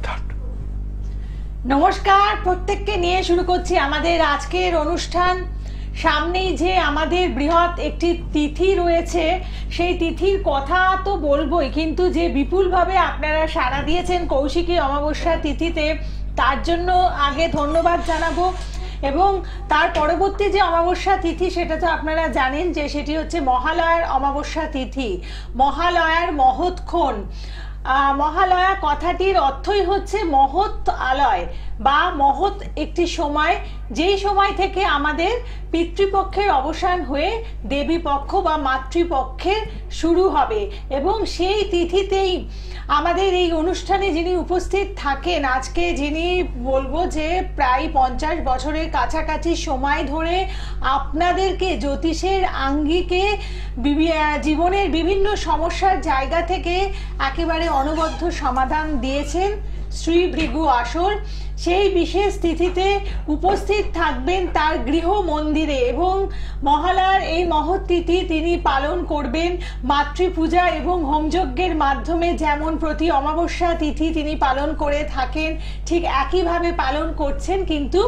Start. নমস্কার, প্রত্যেককে নিয়ে শুরু করছি আমাদের আজকের অনুষ্ঠান। সামনেই যে আমাদের বৃহৎ একটি তিথি রয়েছে, সেই তিথির কথা তো বলবোই, কিন্তু যে বিপুলভাবে আপনারা সাড়া দিয়েছেন কৌশিকী অমাবস্যা তিথিতে, তার জন্য আগে ধন্যবাদ জানাবো। এবং তার পরবর্তী যে অমাবস্যা তিথি সেটা তো আপনারা জানেন যে সেটি হচ্ছে মহালয়ার অমাবস্যা তিথি, মহালয়ার মহৎক্ষণ। মহালয়া কথাটির অর্থই হচ্ছে মহৎ আলয় বা মহৎ একটি সময়, যেই সময় থেকে আমাদের পিতৃপক্ষের অবসান হয়ে দেবী পক্ষ বা মাতৃপক্ষের শুরু হবে। এবং সেই তিথিতেই আমাদের এই অনুষ্ঠানে যিনি উপস্থিত থাকেন, আজকে যিনি বলবো যে প্রায় 50 বছরের কাছাকাছি সময় ধরে আপনাদেরকে জ্যোতিষের আঙ্গিকে জীবনের বিভিন্ন সমস্যার জায়গা থেকে একেবারে অনবদ্য সমাধান দিয়েছেন শ্রী ভৃগু আসল। সেই বিশেষ তিথিতে উপস্থিত থাকবেন তার গৃহ মন্দিরে, এবং মহালয়ার এই মহৎ তিথি তিনি পালন করবেন মাতৃপূজা এবং হোমযজ্ঞের মাধ্যমে। যেমন প্রতি অমাবস্যা তিথি তিনি পালন করে থাকেন, ঠিক একইভাবে পালন করছেন, কিন্তু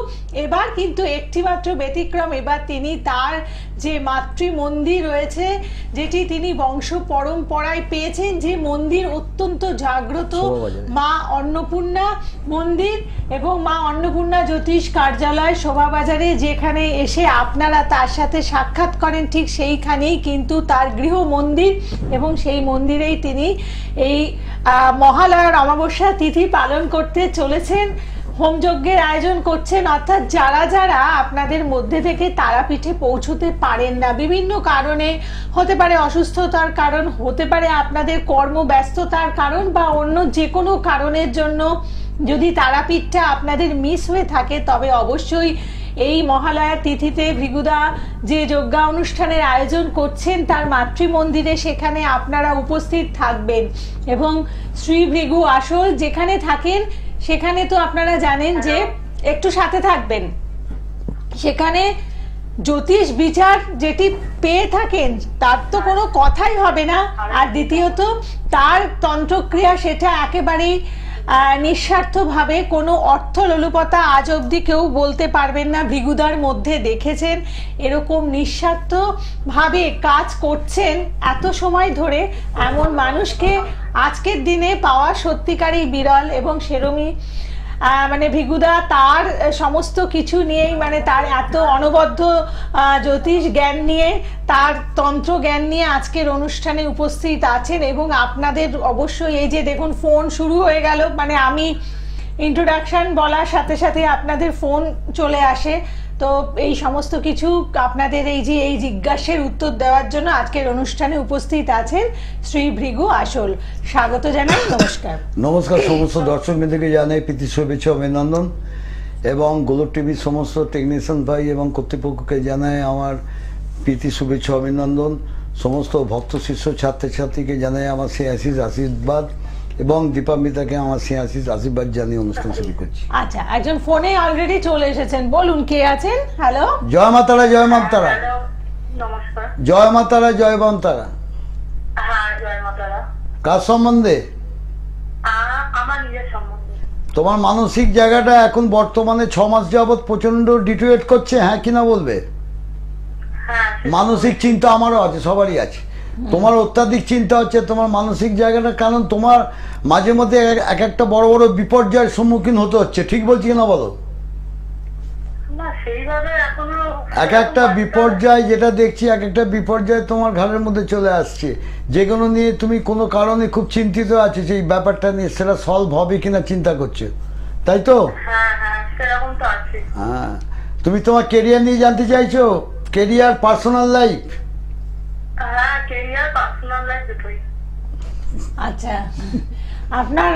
এবার কিন্তু একটিমাত্র ব্যতিক্রম। এবার তিনি তার যে মাতৃ মন্দির রয়েছে, যেটি তিনি বংশ পরম্পরায় পেয়েছেন, যে মন্দির অত্যন্ত জাগ্রত মা অন্নপূর্ণা মন্দির এবং মা অন্নপূর্ণা জ্যোতিষ কার্যালয় শোভাবাজারে, যেখানে এসে আপনারা তার সাথে সাক্ষাৎ করেন, ঠিক সেইখানেই কিন্তু তার গৃহ মন্দির। এবং সেই মন্দিরেই তিনি এই মহালয়ার অমাবস্যা তিথি পালন করতে চলেছেন, হোমযজ্ঞের আয়োজন করছেন। অর্থাৎ যারা যারা আপনাদের মধ্যে থেকে তারাপীঠে পৌঁছতে পারেন না, বিভিন্ন কারণে, হতে পারে অসুস্থতার কারণ, হতে পারে আপনাদের কর্মব্যস্ততার কারণ, বা অন্য যে কোনো কারণের জন্য যদি তারাপীঠটা আপনাদের মিস হয়ে থাকে, তবে অবশ্যই এই মহালয়া তিথিতে ভৃগুদা যে যজ্ঞা অনুষ্ঠানের আয়োজন করছেন তার মাতৃমন্দিরে, সেখানে আপনারা উপস্থিত থাকবেন। এবং শ্রী ভৃগু আসল যেখানে থাকেন সেখানে তো আপনারা জানেন যে একটু সাথে থাকবেন, সেখানে জ্যোতিষ বিচার যেটি পেয়ে থাকেন তার তো কোনো কথাই হবে না। আর দ্বিতীয়ত তার তন্ত্রক্রিয়া সেটা একেবারেই নিঃস্বার্থভাবে, কোনো অর্থ লোলুপতা আজ অবধি কেউ বলতে পারবেন না ভৃগুদার মধ্যে দেখেছেন। এরকম নিঃস্বার্থভাবে কাজ করছেন এত সময় ধরে, এমন মানুষকে আজকের দিনে পাওয়া সত্যিকারই বিরল। এবং সেরমই মানে ভৃগুদা তার সমস্ত কিছু নিয়েই, মানে তার এত অনবদ্য জ্যোতিষ জ্ঞান নিয়ে, তার তন্ত্র জ্ঞান নিয়ে আজকের অনুষ্ঠানে উপস্থিত আছেন। এবং আপনাদের অবশ্যই এই যে দেখুন ফোন শুরু হয়ে গেল, মানে আমি ইন্ট্রোডাকশন বলার সাথে সাথে আপনাদের ফোন চলে আসে। তো এই সমস্ত কিছু আপনাদের এই যে এই জিজ্ঞাসার উত্তর দেওয়ার জন্য আজকের অনুষ্ঠানে উপস্থিত আছেন শ্রী ভৃগু আসল। স্বাগত জানাই, নমস্কার। নমস্কার সমস্ত দর্শকবৃন্দকে জানাই প্রীতি শুভেচ্ছা অভিনন্দন, এবং গোলক টিভির সমস্ত টেকনিশিয়ান ভাই এবং কর্তৃপক্ষকে জানাই আমার প্রীতি শুভেচ্ছা অভিনন্দন। সমস্ত ভক্ত শিষ্য ছাত্রছাত্রীকে জানাই আমার সেই আশীর্বাদ, এবং দীপান্বিতাকে আমার সেই আশীর্বাদ জানিয়ে অনুষ্ঠান শুরু করছি। আচ্ছা, একজন ফোনে অলরেডি চলে এসেছেন, বলুন কে আছেন? হ্যালো, জয় মা তারা, জয় মা তারা। নমস্কার। জয় মা তারা, জয় মা তারা। হ্যাঁ, জয় মা তারা। কার সম্বন্ধে? আমার নিজের সম্বন্ধে। তোমার মানসিক জায়গাটা এখন বর্তমানে 6 মাস যাবৎ প্রচন্ড ডিটোরিয়েট করছে, হ্যাঁ কিনা বলবে? হ্যাঁ, মানসিক চিন্তা আমারও আছে, সবারই আছে। তোমার অত্যাধিক চিন্তা হচ্ছে তোমার মানসিক জায়গাটা, কারণ তোমার মাঝে মধ্যে এক একটা বড় বড় বিপর্যয়ের সম্মুখীন হতে হচ্ছে, ঠিক বলছি না বলো? না, সেইভাবে এখনো এক একটা বিপর্যয় যেটা দেখছি, এক একটা বিপর্যয় তোমার ঘরের মধ্যে চলে আসছে, যেগুলো নিয়ে তুমি কোনো কারণে খুব চিন্তিত আছো, সেই ব্যাপারটা নিয়ে সেটা সলভ হবে কিনা চিন্তা করছো, তাই তো? হ্যাঁ হ্যাঁ, সেরকম তো আছে। হ্যাঁ, তুমি তোমার কেরিয়ার নিয়ে জানতে চাইছো? Career, personal life? হ্যাঁ, ক্যারিয়ার, পার্সোনাল লাইফ দুটোই। আচ্ছা, আপনার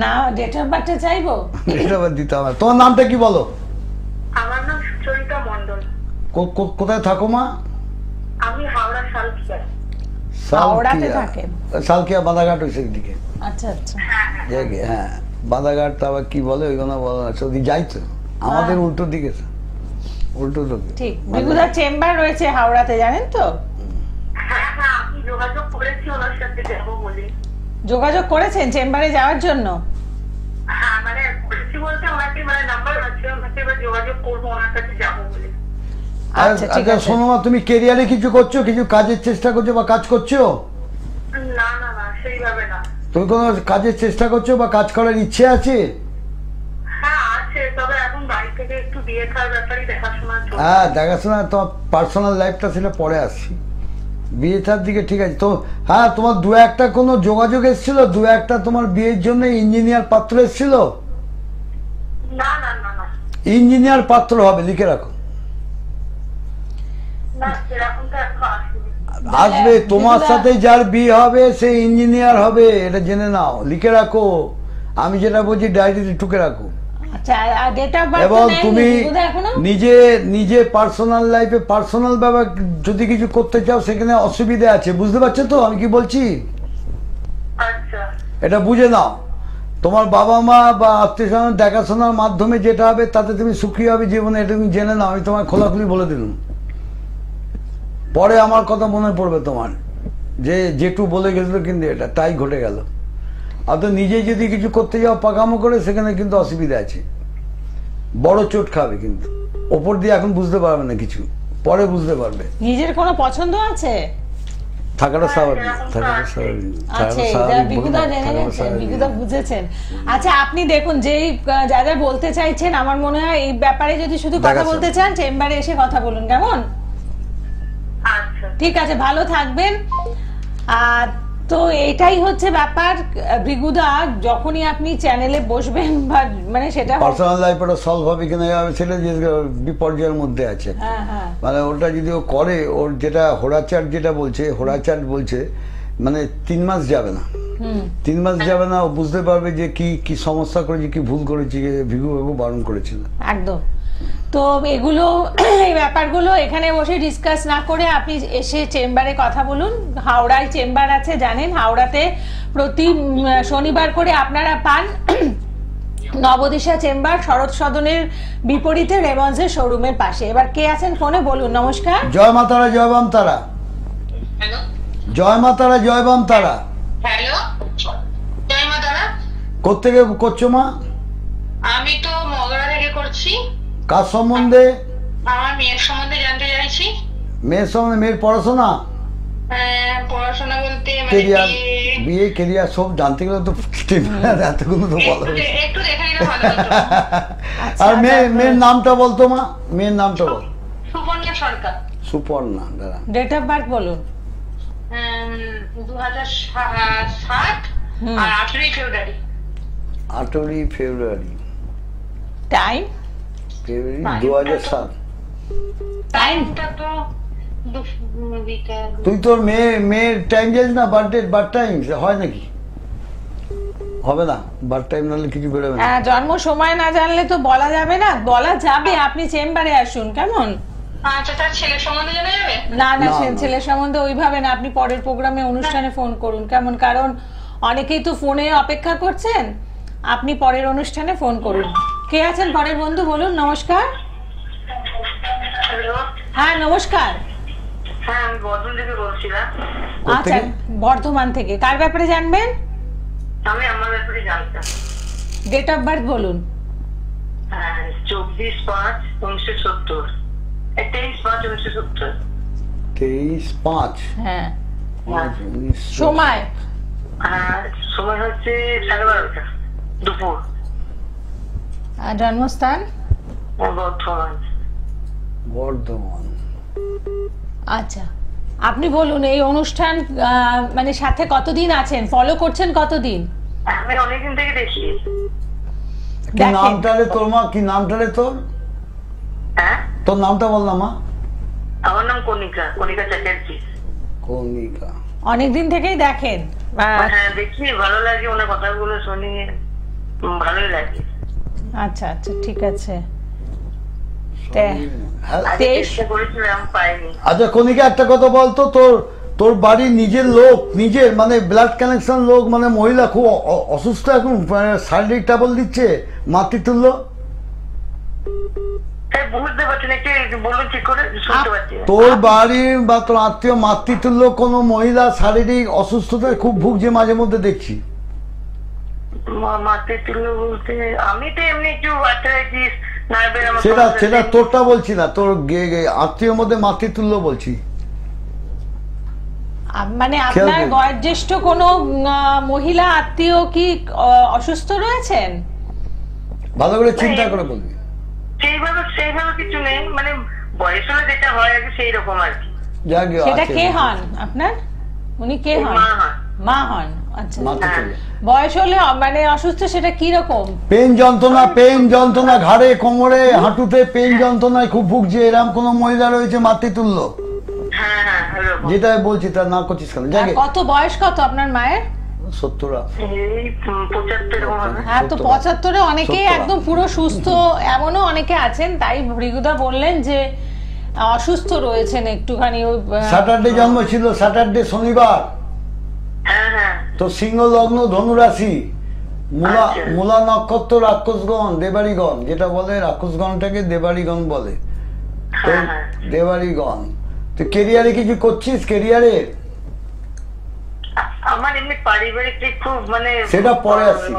না ডেট অফ বার্থটা চাইবো? ডেট অফ বার্থ দিতে হবে। তোমার নামটা কি বলো? আমার নাম সুচরিতা মণ্ডল। কোথায় থাকো মা? আমি হাওড়া সালকিয়া। হাওড়াতে থাকেন? সালকিয়া বাঁধাঘাট ওই দিকে। আচ্ছা আচ্ছা, হ্যাঁ, বাঁধাঘাট তো আবার কি বলে ওইগুলো বলা, ওদিকে যাই তো, আমাদের উল্টো দিকে, উল্টো দিকে। ঠিক, ভৃগুদার চেম্বার রয়েছে হাওড়াতে, জানেন তো? হ্যাঁ হ্যাঁ, আমি যোগাযোগ করেছি ওনার সাথে যাবো বলে। যোগাযোগ করেছেন চেম্বারে যাওয়ার জন্য? হ্যাঁ, মানে হচ্ছে এবার যোগাযোগ করবো ওনার কাছে যাবো বলে। আচ্ছা ঠিক আচ্ছা আছে। শোনো মা, তুমি কেরিয়ারে কিছু করছো, কিছু কাজের চেষ্টা করছো বা কাজ করছো? না না না, সেইভাবে না। তুমি কোনো কাজের চেষ্টা করছো বা কাজ করার ইচ্ছে আছে? হ্যাঁ আছে, তবে এখন বাড়ি থেকে একটু বিয়ে থার ব্যাপারে দেখাশোনা চলছে। হ্যাঁ, দেখাশোনা তোমার পার্সোনাল লাইফটা ছিল, পরে আসছি। বিয়ে থার দিকে ঠিক আছে তো। হ্যাঁ, তোমার দু একটা কোনো যোগাযোগ এসেছিল, দু একটা তোমার বিয়ের জন্য ইঞ্জিনিয়ার পাত্র এসেছিল? না না না না ইঞ্জিনিয়ার পাত্র হবে, লিখে রাখো। না, সেরকম তো এখন আসেনি। আসবে, তোমার দিদিরা- সাথে যার বিয়ে হবে সে ইঞ্জিনিয়ার হবে, এটা জেনে নাও, লিখে রাখো। আমি যেটা বলছি ডায়েরিতে টুকে রাখো। আচ্ছা, আর ডেট অফ বার্থ এবং নেয়নি তুমি বিগুদা এখনো? নিজে পার্সোনাল লাইফে পার্সোনাল ব্যাপার যদি কিছু করতে চাও, সেখানে অসুবিধা আছে, বুঝতে পারছো তো আমি কি বলছি? আচ্ছা এটা বুঝে নাও। তোমার বাবা মা বা আত্মীয় স্বজন দেখাশোনার মাধ্যমে যেটা হবে তাতে তুমি সুখী হবে জীবনে, এটা তুমি জেনে নাও। আমি তোমার খোলাখুলি বলে দিলাম, পরে আমার কথা মনে পড়বে তোমার, যে যেটু বলে গেছিল কিন্তু এটা তাই ঘটে গেল। আর তো নিজে যদি কিছু করতে যাও পাকামো করে, সেখানে কিন্তু অসুবিধা আছে, বড় চোট খাবে কিন্তু। ওপর দিয়ে এখন বুঝতে পারবে না কিছু, পরে বুঝতে পারবে। নিজের কোনো পছন্দ আছে? থাকাটা স্বাভাবিক, থাকাটা স্বাভাবিক, আচ্ছা, থাকাটা এটা স্বাভাবিক, বিগুদা বললাম, জেনে থাকাটা গেছেন, স্বাভাবিক। বিগুদা বুঝেছেন। আচ্ছা, আপনি দেখুন যেই যা যা বলতে চাইছেন, আমার মনে হয় এই ব্যাপারে যদি শুধু কথা দেখাশোনা। বলতে চান, চেম্বারে এসে কথা বলুন, কেমন? আচ্ছা ঠিক আছে, ভালো থাকবেন। আর তো এটাই হচ্ছে ব্যাপার ভৃগুদা, যখনই আপনি চ্যানেলে বসবেন বা মানে সেটা হোক- পার্সোনাল লাইফ ওটা সলভ হবে কিনা, ছেলে যে বিপর্যয়ের মধ্যে আছে। হ্যাঁ হ্যাঁ মানে ওটা যদি ও করে, ওর যেটা হোরাচার যেটা বলছে, হোরাচার বলছে মানে 3 মাস যাবে না, 3 মাস যাবে না, ও বুঝতে পারবে যে কি কি সমস্যা করেছে, কি ভুল করেছে, ভিগু বাবু বারণ করেছিল। একদম। তো এগুলো এই ব্যাপারগুলো এখানে বসে ডিসকাস না করে আপনি এসে চেম্বারে কথা বলুন। হাওড়ায় চেম্বার আছে, জানেন, হাওড়াতে প্রতি শনিবার করে আপনারা পান নবদিশা চেম্বার, শরৎ সদনের বিপরীতে রেমন্ডসের শোরুমের পাশে। এবার কে আছেন ফোনে, বলুন। নমস্কার। জয় মা তারা, জয় বাম তারা, হ্যালো জয় মা তারা, জয় বাম তারা। হ্যালো, জয় মা তারা। কোত্থেকে করছো মা? আমি তো মগরা থেকে করছি। কার সম্বন্ধে? আমার মেয়ের সম্বন্ধে জানতে চাইছি। মেয়ের সম্বন্ধে? মেয়ের পড়াশোনা, পড়াশোনা বলতে মানে কেরিয়ার, বিয়ে- বিয়ে কেরিয়ার সব জানতে গেলে তো এতগুলো তো বলা একটু হয়েছে। একটু দেখে নিলে ভালো হতো। আর মেয়ের নামটা বলতো মা, মেয়ের নামটা বল। সুকন্যা সরকার। সুপর্ণা, দাঁড়া। ডেট অফ বার্থ বলুন। 2007 আর 18 ফেব্রুয়ারি। 8ই ফেব্রুয়ারি, টাইম? ফেব্রুয়ারি 2007। টাইমটা তো বিকাল। তুই তোর মেয়ের টাইম জানিস না? বার্থ টাইম হয় নাকি? হবে না, বার্থ টাইম নাহলে কিছু বেরোবে না। জন্ম সময় না জানলে তো বলা যাবে না। বলা যাবে, আপনি চেম্বারে আসুন, কেমন? আচ্ছা, তার ছেলের সম্বন্ধে জানা যাবে? না না, না, সে না। ছেলের সম্বন্ধে ওইভাবে না, আপনি পরের প্রোগ্রামে অনুষ্ঠানে ফোন করুন, কেমন? কারণ অনেকেই তো ফোনে অপেক্ষা করছেন, আপনি পরের অনুষ্ঠানে ফোন করুন। কে আছেন পরের বন্ধু, বলুন। নমস্কার। হ্যালো, হ্যাঁ নমস্কার। হ্যাঁ আমি বর্ধমান থেকে বলছিলাম। আচ্ছা, বর্ধমান থেকে কার ব্যাপারে জানবেন? আমি আমার ব্যাপারে জানতাম। ডেট অফ বার্থ বলুন। 24/5/1970। 23/5/1970। 23/5। হ্যাঁ। 1900। সময়? সময় হচ্ছে 12:30 দুপুর। জন্মস্থান? বর্ধমান। বর্ধমান। আচ্ছা, আপনি বলুন এই অনুষ্ঠান মানে সাথে কতদিন আছেন, ফলো করছেন কতদিন? আমি অনেকদিন থেকে দেখি। কি দেখেন। নামটা রে তোর মা? কি নামটা রে তোর? হ্যাঁ, তোর নামটা বল না মা। আমার নাম কণিকা চ্যাটার্জি। কণিকা। অনেকদিন থেকেই দেখেন? হ্যাঁ দেখি, ভালো লাগে, ওনার কথাগুলো শুনি, ভালোই লাগে। আচ্ছা আচ্ছা, ঠিক আছে। হ্যাঁ। আগে 23 চেষ্টা করেছিলাম, পাইনি। আচ্ছা কণিকা, একটা কথা বলতো, তোর বাড়ির নিজের লোক, নিজের মানে ব্লাড কানেকশন লোক, মানে মহিলা খুব অসুস্থ এখন, শারীরিক ট্রাবল দিচ্ছে, মাতৃতুল্য। বুঝতে পারছি না, একটু বলুন ঠিক করে, শুনতে পাচ্ছি না। তোর বাড়ির বা তোর আত্মীয় মাতৃতুল্য কোনো মহিলা শারীরিক অসুস্থতায় খুব ভুগছে মাঝে মধ্যে দেখছি। মাতৃতুল্য বলতে আমি তো এমনি একটু আর্থ্রাইটিস, নার্ভের আমার সেটা সমস্যা সেটা আছে। তোরটা বলছি না, তোর আত্মীয়র মধ্যে মাতৃতুল্য বলছি। মানে খেয়াল আপনার করুন। বয়োজ্যেষ্ঠ কোনো মহিলা আত্মীয় কি অসুস্থ রয়েছেন? ভালো করে চিন্তা করে বলবি। সেইভাবে কিছু নেই, মানে বয়স হলে যেটা হয় আর কি সেই রকম আর কি। যাক গে, সেটা আছে। কে হন আপনার? উনি কে হন? মা হয়। মা হন। আচ্ছা, মাতৃতুল্য। বয়স হলে মানে অসুস্থ, সেটা কি রকম? পেন যন্ত্রণা ঘাড়ে, কোমরে, হাঁটুতে পেন যন্ত্রণায় খুব ভুগছে, এরকম কোন মহিলা রয়েছে মাতৃতুল্য? হ্যাঁ হ্যাঁ এরকম। যেটা বলছি তার না করছিস কেন? আর যাকে কত বয়স কত আপনার মায়ের? 70 এই 75 এরকম হবে। হ্যাঁ, তো 75-এ অনেকেই 70 একদম পুরো সুস্থ, এমনও অনেকে আছেন। তাই ভৃগুদা বললেন যে অসুস্থ রয়েছেন একটুখানি। ওই স্যাটারডে জন্ম ছিল, স্যাটারডে শনিবার, হ্যাঁ হ্যাঁ তো সিংহ লগ্ন, ধনুরাশি, মূলা আচ্ছা। মূলা নক্ষত্র, রাক্ষসগণ, দেবাড়িগণ, যেটা বলে রাক্ষসগণটাকে দেবাড়িগণ বলে, তো হ্যাঁ হ্যাঁ। দেবাড়িগণ। তো কেরিয়ারে কিছু করছিস? কেরিয়ারে আমার এমনি পারিবারিক দিক খুব মানে সেটা পরে আসছি।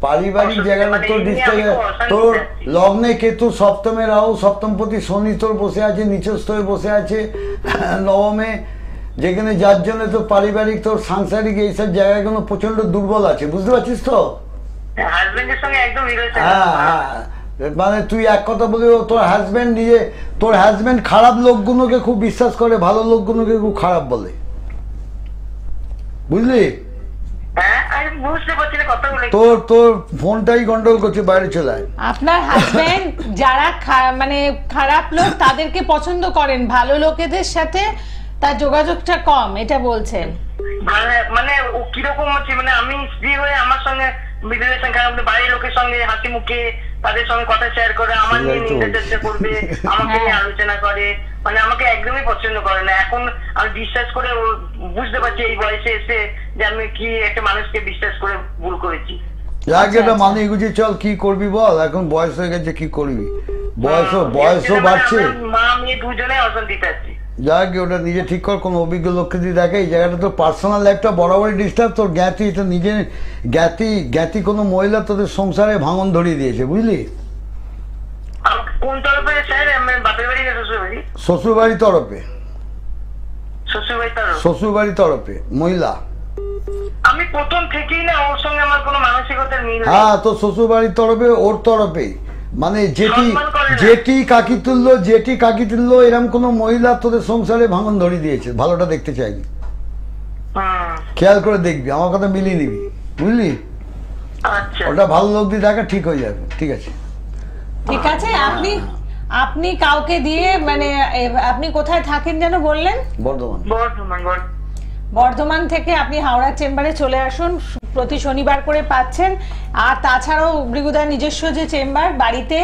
পারিবারিক জায়গাটা তোর ডিস্ট্রিক্টে, তোর লগ্নে কেতু, সপ্তমে রাহু, সপ্তমপতি শনি তোর বসে আছে, নিচস্থ হয়ে বসে আছে নবমে, যেখানে যার জন্য তোর পারিবারিক, তোর সাংসারিক এইসব জায়গাগুলো প্রচন্ড দুর্বল আছে, বুঝতে পারছিস তো? হাজবেন্ডের সঙ্গে একদম রিলেশন। হ্যাঁ হ্যাঁ, মানে তুই এক কথা বলি, তোর হাজবেন্ড নিজে, তোর হাজবেন্ড খারাপ লোকগুলোকে খুব বিশ্বাস করে, ভালো লোকগুলোকে খুব খারাপ বলে, বুঝলি? হ্যাঁ আমি বুঝতে পারছি না কথাগুলো। তোর ফোনটাই গন্ডগোল করছে, বাইরে চলে আয়। আপনার হাজবেন্ড যারা মানে খারাপ লোক তাদেরকে পছন্দ করেন, ভালো লোকেদের সাথে তার যোগাযোগটা কম, এটা বলছেন? মানে ও কিরকম হচ্ছে, মানে আমি স্ত্রী হয়ে আমার সঙ্গে রিলেশন খারাপ, বাড়ির লোকের সঙ্গে হাসি মুখে তাদের সঙ্গে কথা শেয়ার করে, আমার নিয়ে নিতে চেষ্টা করবে, আমাকে নিয়ে আলোচনা করে, মানে আমাকে একদমই পছন্দ করে না। এখন আমি বিশ্বাস করে বুঝতে পারছি এই বয়সে এসে যে আমি কি একটা মানুষকে বিশ্বাস করে ভুল করেছি। যাকে এটা মানে গুছিয়ে চল, কি করবি বল? এখন বয়স হয়ে গেছে, কি করবি? বয়সও বাড়ছে। মা মেয়ে দুজনে অশান্তিতে আছি। যাকে ওটা নিজে ঠিক কর, কোনো অভিজ্ঞ লোককে দিয়ে দেখে। এই জায়গাটা তোর পার্সোনাল লাইফটা বরাবরই ডিস্টার্ব। তোর জ্ঞাতি, এটা নিজে জ্ঞাতি কোনো মহিলা তোদের সংসারে ভাঙন ধরিয়ে দিয়েছে, বুঝলি? কোন তরফে স্যার? বাপের বাড়ি না শ্বশুর বাড়ি? শ্বশুরবাড়ির তরফে। শ্বশুর বাড়ি তরফ? শ্বশুরবাড়ির তরফে মহিলা। আমি প্রথম থেকেই না ওর সঙ্গে আমার কোনো মানসিকতার মিল নেই। হ্যাঁ, তো শ্বশুরবাড়ির তরফে, ওর তরফে, মানে সম্মান করে না। জেঠি কাকিতুল্য এরকম কোন মহিলা তোদের সংসারে ভাঙন ধরিয়ে দিয়েছে, ভালোটা দেখতে চাইনি। খেয়াল করে দেখবি, আমার কথা মিলিয়ে নিবি, বুঝলি? আচ্ছা ওটা ভালো লোক দিয়ে দেখা, ঠিক হয়ে যাবে, ঠিক আছে? ঠিক আছে। আপনি কাউকে দিয়ে, মানে আপনি কোথায় থাকেন যেন বললেন? বর্ধমান। বর্ধমান থেকে আপনি হাওড়ার চেম্বারে চলে আসুন, প্রতি শনিবার করে পাচ্ছেন। আর তাছাড়াও ভৃগুদার নিজস্ব যে চেম্বার বাড়িতে,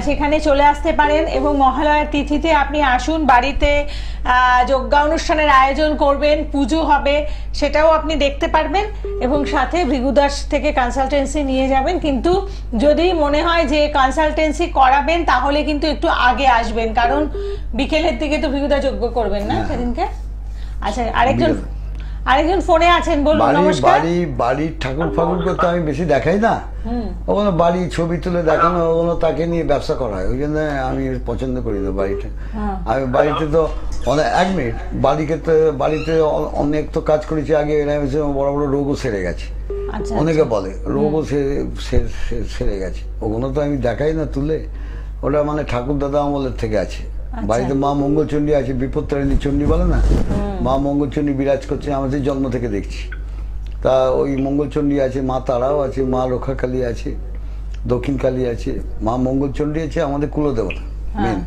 সেখানে চলে আসতে পারেন। এবং মহালয়ার তিথিতে আপনি আসুন, বাড়িতে যজ্ঞা অনুষ্ঠানের আয়োজন করবেন, পুজো হবে, সেটাও আপনি দেখতে পারবেন। এবং সাথে ভৃগুদাস থেকে কনসালটেন্সি নিয়ে যাবেন। কিন্তু যদি মনে হয় যে কনসালটেন্সি করাবেন, তাহলে কিন্তু একটু আগে আসবেন, কারণ বিকেলের দিকে তো ভৃগুদা যজ্ঞ করবেন না সেদিনকে। আচ্ছা, আরেকজন ফোনে আছেন, বলুন। নমস্কার। বাড়ির ঠাকুর ফাকুরকে তো আমি বেশি দেখাই না, ওগুলো বাড়ি ছবি তুলে দেখানো, ওগুলো তাকে নিয়ে ব্যবসা করা হয়, ওই জন্য আমি পছন্দ করি না বাড়িটা। আমি বাড়িতে তো এক মিনিট, বাড়িতে অনেক তো কাজ করেছি আগে, বড় বড় রোগও সেরে গেছে। অনেকে বলে রোগও সেরে গেছে, ওগুলো তো আমি দেখাই না তুলে। ওটা মানে ঠাকুর দাদা আমলের থেকে আছে। বাড়িতে মা মঙ্গলচণ্ডী আছে, বিপত্তারিণী চণ্ডী বলে না, মা মঙ্গলচণ্ডী বিরাজ করছে, আমাদের জন্ম থেকে দেখছি। তা ওই মঙ্গলচণ্ডী আছে, মা তারাও আছে, মা রক্ষাকালী আছে, দক্ষিণ কালী আছে, মা মঙ্গলচণ্ডী আছে, আমাদের কুলদেবতা মেন।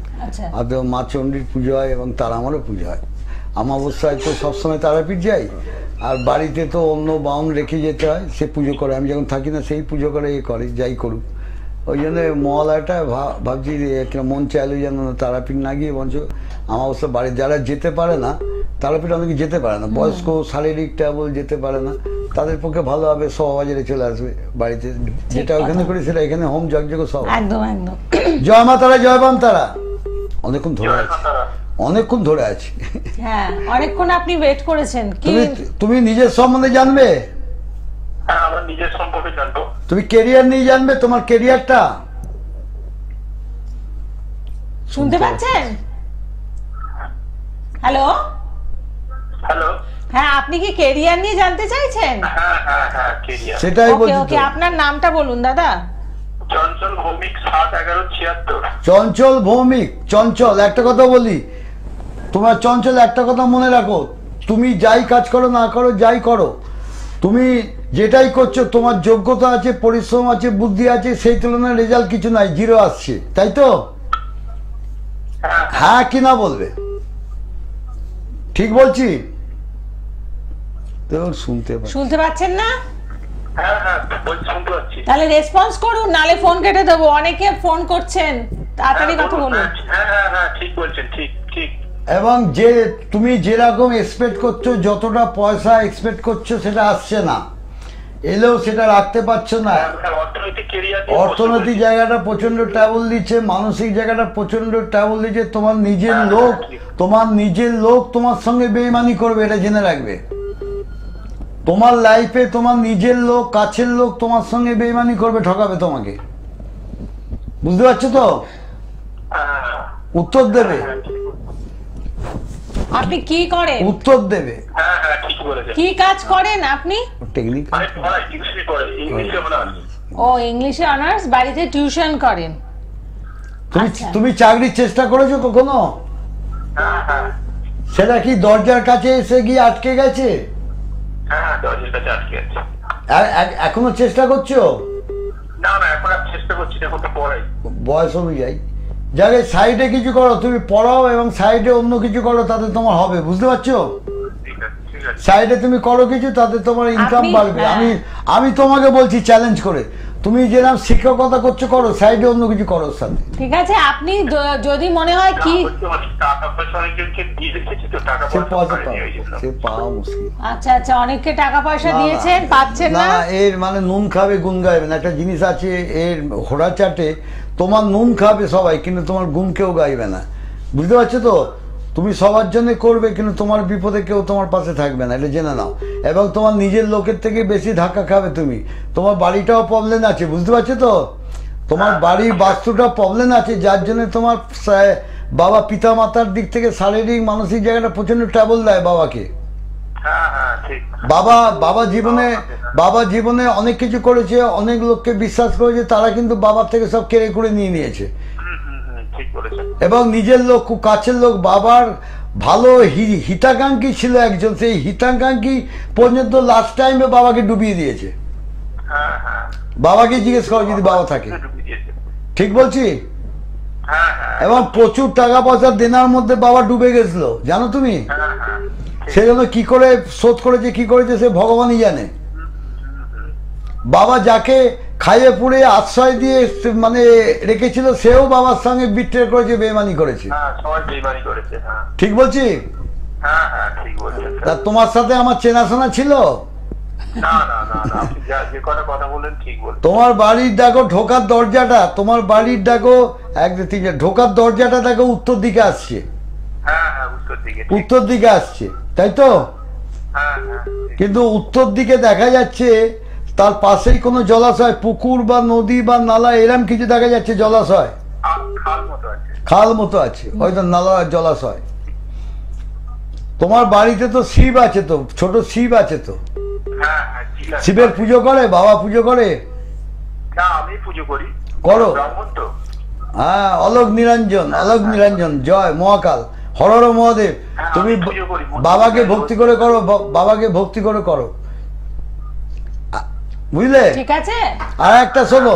আর মা চণ্ডীর পুজো হয় এবং তারামারও পুজো হয়। অমাবস্যায় তো সবসময় তারাপীঠ যাই, আর বাড়িতে তো অন্য বাউন রেখে যেতে হয়, সে পুজো করে। আমি যখন থাকি না সেই পুজো করে করে, যাই করুক। ওই জন্য মহালয়াটা ভাবছি একটা মন চাইলে যেন তারাপীঠ না গিয়ে বঞ্চ অমাবস্যা বাড়ি যারা যেতে পারে না, তারাপীঠ অনেকে যেতে পারে না, বয়স্ক শারীরিক ট্যাবল যেতে পারে না, তাদের পক্ষে ভালো হবে সহবাজারে চলে আসবে বাড়িতে, যেটা ওখানে করি সেটা এখানে হোম যজ্ঞ সব। একদম একদম। জয় মা তারা, জয় বাম তারা। অনেকক্ষণ ধরে আছি। হ্যাঁ, অনেকক্ষণ আপনি ওয়েট করেছেন। কি তুমি নিজের সম্বন্ধে জানবে? আমার নিজের সম্পর্কে জানবো। তুমি কেরিয়ার নিয়ে জানবে, তোমার কেরিয়ারটা। শুনতে পাচ্ছেন? Hello hello. হ্যাঁ, আপনি কি কেরিয়ার নিয়ে জানতে চাইছেন? হ্যাঁ কেরিয়ার। সেটাই ওকে বলছি ওকে, তো। আপনার নামটা বলুন দাদা। চঞ্চল ভৌমিক 7/11/76। চঞ্চল ভৌমিক, চঞ্চল, একটা কথা বলি, তোমার চঞ্চল একটা কথা মনে রাখো, তুমি যাই কাজ করো না করো, যাই করো, তুমি যেটাই করছো তোমার যোগ্যতা আছে, পরিশ্রম আছে, বুদ্ধি আছে, সেই তুলনায় রেজাল্ট কিছু নাই, 0 আসছে, তাই তো? হ্যাঁ কি না বলবে? ঠিক বলছি তো? শুনতে পাচ্ছেন না? হ্যাঁ শুনতে পাচ্ছি। তাহলে রেসপন্স করুন, নালে ফোন কেটে দেবো, অনেকে ফোন করছেন, তাড়াতাড়ি কথা বলুন। হ্যাঁ ঠিক বলছেন, ঠিক। এবং যে তুমি যেরকম এক্সপেক্ট করছো, যতটা পয়সা এক্সপেক্ট করছো সেটা আসছে না, এলেও সেটা রাখতে পারছো না। অর্থনৈতিক জায়গাটা প্রচন্ড ট্রাবল দিচ্ছে, মানসিক জায়গাটা প্রচন্ড ট্রাবল দিচ্ছে। তোমার নিজের লোক তোমার সঙ্গে বেইমানি করবে, এটা জেনে রাখবে। তোমার লাইফে তোমার নিজের লোক, কাছের লোক তোমার সঙ্গে বেইমানি করবে, ঠকাবে তোমাকে, বুঝতে পারছো তো? উত্তর দেবে, আপনি কি করেন? উত্তর দেবে। কি কাজ করেন আপনি? টেকনিক্যাল। ও, ইংলিশে অনার্স, বাড়িতে টিউশন করেন। আচ্ছা। তুমি চাকরির চেষ্টা করেছো কখনো? সেটা কি দরজার কাছে এসে গিয়ে আটকে গেছে? এখনো চেষ্টা করছো? না এখন আর চেষ্টা করছি না, এখন তো পড়াই। বয়স অনুযায়ী যাকে সাইডে কিছু করো, তুমি পড়াও এবং সাইডে অন্য কিছু করো, তাতে তোমার হবে, বুঝতে পারছো? সাইডে তুমি করো কিছু, তাতে তোমার ইনকাম বাড়বে। আমি তোমাকে বলছি চ্যালেঞ্জ করে, তুমি যেরকম শিক্ষকতা করছো করো, সাইডে অন্য কিছু করো সাথে। ঠিক আছে, আপনি যদি মনে হয় কি আচ্ছা অনেককে টাকা পয়সা দিয়েছেন, পাচ্ছেন না, এর মানে নুন খাবে গুণ গাইবে না, একটা জিনিস আছে, এর ঘোড়া চাটে, তোমার নুন খাবে সবাই কিন্তু তোমার গুণ কেউ গাইবে না, বুঝতে পারছো তো? তুমি সবার জন্য করবে কিন্তু তোমার বিপদে কেউ তোমার পাশে থাকবে না, এটা জেনে নাও। এবং তোমার নিজের লোকের থেকে বেশি ধাক্কা খাবে তুমি। তোমার বাড়িটাও প্রবলেম আছে, বুঝতে পারছো তো? তোমার বাড়ির বাস্তুটা প্রবলেম আছে, যার জন্য তোমার বাবা পিতা মাতার দিক থেকে শারীরিক মানসিক জায়গাটা প্রচন্ড ট্রাবল দেয় বাবাকে। বাবা জীবনে অনেক কিছু করেছে, অনেক লোককে বিশ্বাস করেছে, তারা কিন্তু বাবার থেকে সব কেড়ে করে নিয়ে নিয়েছে। এবং নিজের লোক, খুব কাছের লোক, বাবার ভালো হিতাকাঙ্ক্ষী ছিল একজন, সেই হিতাকাঙ্ক্ষী পর্যন্ত লাস্ট টাইমে বাবাকে ডুবিয়ে দিয়েছে। বাবাকে জিজ্ঞেস করো যদি বাবা থাকে, ঠিক বলছি? এবং প্রচুর টাকা পয়সা দেনার মধ্যে বাবা ডুবে গেছিল, জানো তুমি? সেজন্য কি করে শোধ করেছে, কি করেছে সে ভগবানই জানে। বাবা যাকে খাইয়ে পুড়ে আশ্রয় দিয়ে মানে রেখেছিল, সেও বাবার সঙ্গে বিট্রে করেছে, বেইমানি করেছে, ঠিক বলছি? তা তোমার সাথে আমার চেনাশোনা ছিল? তোমার বাড়ির দেখো ঢোকার দরজাটা, তোমার বাড়ির দেখো ঢোকার দরজাটা দেখো উত্তর দিকে আসছে, উত্তর দিকে আসছে, তাই তো? কিন্তু উত্তর দিকে দেখা যাচ্ছে তার পাশেই কোনো জলাশয়, পুকুর বা নদী বা নালা এরম কিছু দেখা যাচ্ছে, জলাশয়, খাল মতো আছে, হয়তো নালা, জলাশয়। তোমার বাড়িতে তো শিব আছে, তো ছোট শিব আছে, তো শিবের পুজো করে বাবা? পুজো করে? করো? হ্যাঁ, অলোক নিরঞ্জন জয় মহাকাল, হর হর মহাদেব। তুমি বাবাকে ভক্তি করে করো, বাবাকে ভক্তি করে করো, বুঝলে? ঠিক আছে। আর একটা শোনো,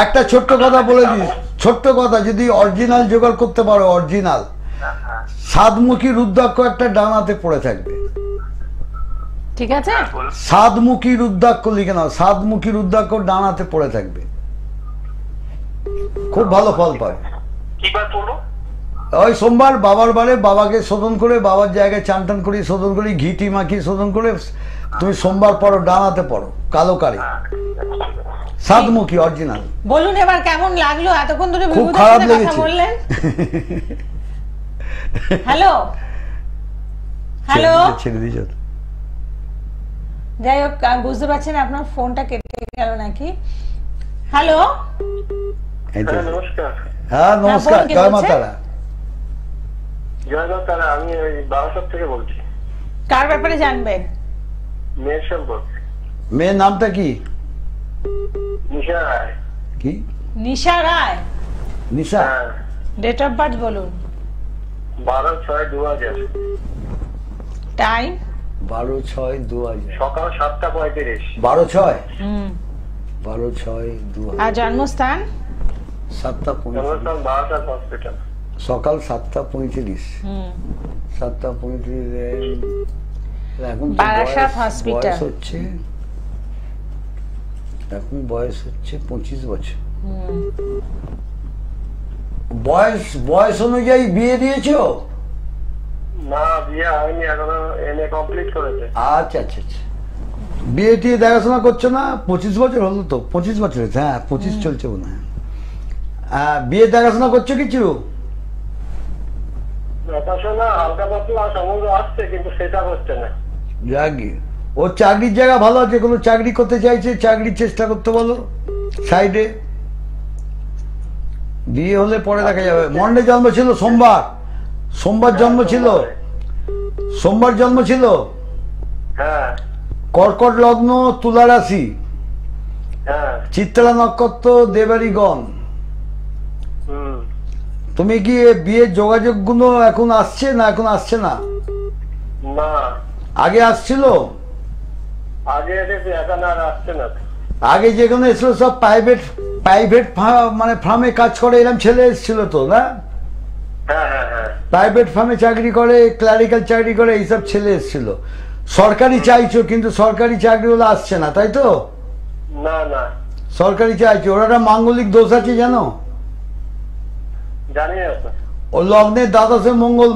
একটা ছোট্ট কথা বলে দিস, ছোট্ট কথা, যদি অরিজিনাল জোগাড় করতে পারো, অরিজিনাল 7মুখী রুদ্রাক্ষ একটা ডানাতে পড়ে থাকবে, ঠিক আছে? 7মুখী রুদ্রাক্ষ লিখে নাও, 7মুখী রুদ্রাক্ষ ডানাতে পড়ে থাকবে, খুব ভালো ফল পাবে। ওই সোমবার বাবার বারে বাবাকে শোধন করে, বাবার জায়গায় চান টান করি, শোধন করি, ঘিটি মাখি শোধন করে তুমি সোমবার পড়ো, ডানাতে পড়ো, কালো কালি, 7মুখী অরিজিনাল। বলুন এবার কেমন লাগলো এতক্ষণ ধরে? খুব খারাপ লেগেছে। হ্যালো ছেড়ে দিয়েছ? যাই হোক, বুঝতে পারছেন আপনার ফোনটা কেটে গেল নাকি। হ্যালো, নমস্কার। হ্যাঁ নমস্কার, বলুন, কে জয় মা বলছেন? তারা। জয় মা তারা, আমি ওই বারাসাত থেকে বলছি। কার ব্যাপারে জানবেন? মেয়ের সম্পর্কে। মেয়ের নামটা কি? নিশা রায়। কি নিশা রায়। নিশা? হ্যাঁ, ডেট অফ বার্থ বলুন। 12/6/2000। টাইম? 12/6/2000। সকাল 7:35। 12/6? হুম। 12/6/2000। আর জন্মস্থান? 7:35। জন্মস্থান বারাসাত হসপিটাল। সকাল 7:35। হুম। 7:35 এখন তো বারাসাত বয়স হসপিটাল। হচ্ছে, এখন বয়স হচ্ছে 25 বছর। হুম। বয়স অনুযায়ী বিয়ে দিয়েছো? না, বিয়ে হয়নি এখনো, এমএ কমপ্লিট করেছে। আচ্ছা আচ্ছা আচ্ছা। বিয়ে টিয়ে দেখাশোনা করছো না? 25 বছর হলো তো, 25 বছর হয়েছে, হ্যাঁ 25 চলছে মনে হয়। বিয়ে দেখাশোনা করছো কিছু? দেখাশোনা হালকা পাতলা সম্বন্ধ আসছে, কিন্তু সেটা হচ্ছে না। যাকি, ওর চাকরির জায়গা ভালো আছে, কোনো চাকরি করতে চাইছে, চাকরির চেষ্টা করতে বলো সাইডে। বিয়ে হলে পরে দেখা যাবে। মন্ডে জন্ম ছিল সোমবার জন্ম ছিল, সোমবার জন্ম ছিল। হ্যাঁ কর্কট লগ্ন, তুলা রাশি, হ্যাঁ। চিত্রা নক্ষত্র, দেবারিগণ। হুম। তুমি কি এ বিয়ের যোগাযোগ গুলো এখন আসছে না এখন আসছে না? না, আগে আসছিল? আগে এসেছে, এখন আর আসছে না। আগে যেখানে এসেছিল সব প্রাইভেট মানে ফার্মে কাজ করে, এরকম ছেলে এসেছিল তো, না? হ্যাঁ হ্যাঁ হ্যাঁ। প্রাইভেট ফার্মে চাকরি করে, ক্লারিক্যাল চাকরি করে, এইসব ছেলে এসেছিল। সরকারি চাইছো, কিন্তু সরকারি চাকরিগুলো আসছে না, তাই তো? না না, সরকারি চাইছো। ওর একটা মাঙ্গলিক দোষ আছে জানো? জানি না তো। ও লগ্নের দ্বাদশে মঙ্গল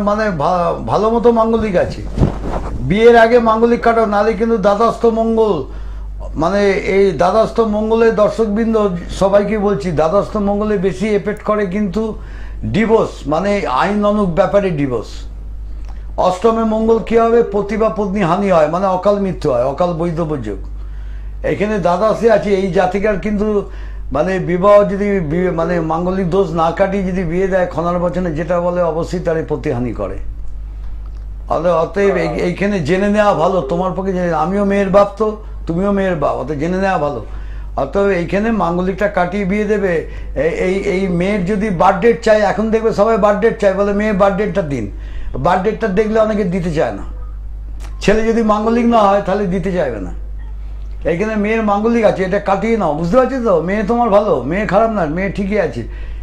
মানে ভালো মতো মাঙ্গলিক আছে। বিয়ের আগে মাঙ্গলিক কাটো, নালে কিন্তু দ্বাদস্থ মঙ্গল, মানে এই দ্বাদস্থ মঙ্গলের দর্শকবৃন্দ সবাইকে বলছি, দ্বাদস্থ মঙ্গলে বেশি এফেক্ট করে কিন্তু ডিভোর্স, মানে আইন অনুক ব্যাপারে ডিভোর্স। অষ্টমে মঙ্গল কি হবে? পতি বা পত্নী হানি হয়, মানে অকাল মৃত্যু হয়, অকাল বৈধব্য যোগ। এখানে দ্বাদশে আছে, এই জাতিকার কিন্তু মানে বিবাহ যদি মানে মাঙ্গলিক দোষ না কাটিয়ে যদি বিয়ে দেয় খনার বচনে, যেটা বলে অবশ্যই তার প্রতিহানি করে। অতএব এইখানে জেনে নেওয়া ভালো তোমার পক্ষে। আমিও মেয়ের বাপ, তো তুমিও মেয়ের বাপ, অতএব জেনে নেওয়া ভালো। অতএব এইখানে মাঙ্গলিকটা কাটিয়ে বিয়ে দেবে। এই মেয়ের যদি বার্থডেট চাই, এখন দেখবে সবাই বার্থডেট চাই, বলে মেয়ের বার্থডেটটা দিন। বার্থডেটটা দেখলে অনেকে দিতে চায় না। ছেলে যদি মাঙ্গলিক না হয় তাহলে দিতে চাইবে না। এইখানে মেয়ের মাঙ্গলিক আছে, এটা কাটিয়ে নাও, বুঝতে পারছি তো? মেয়ে তোমার ভালো, মেয়ে খারাপ না, মেয়ে ঠিকই আছে,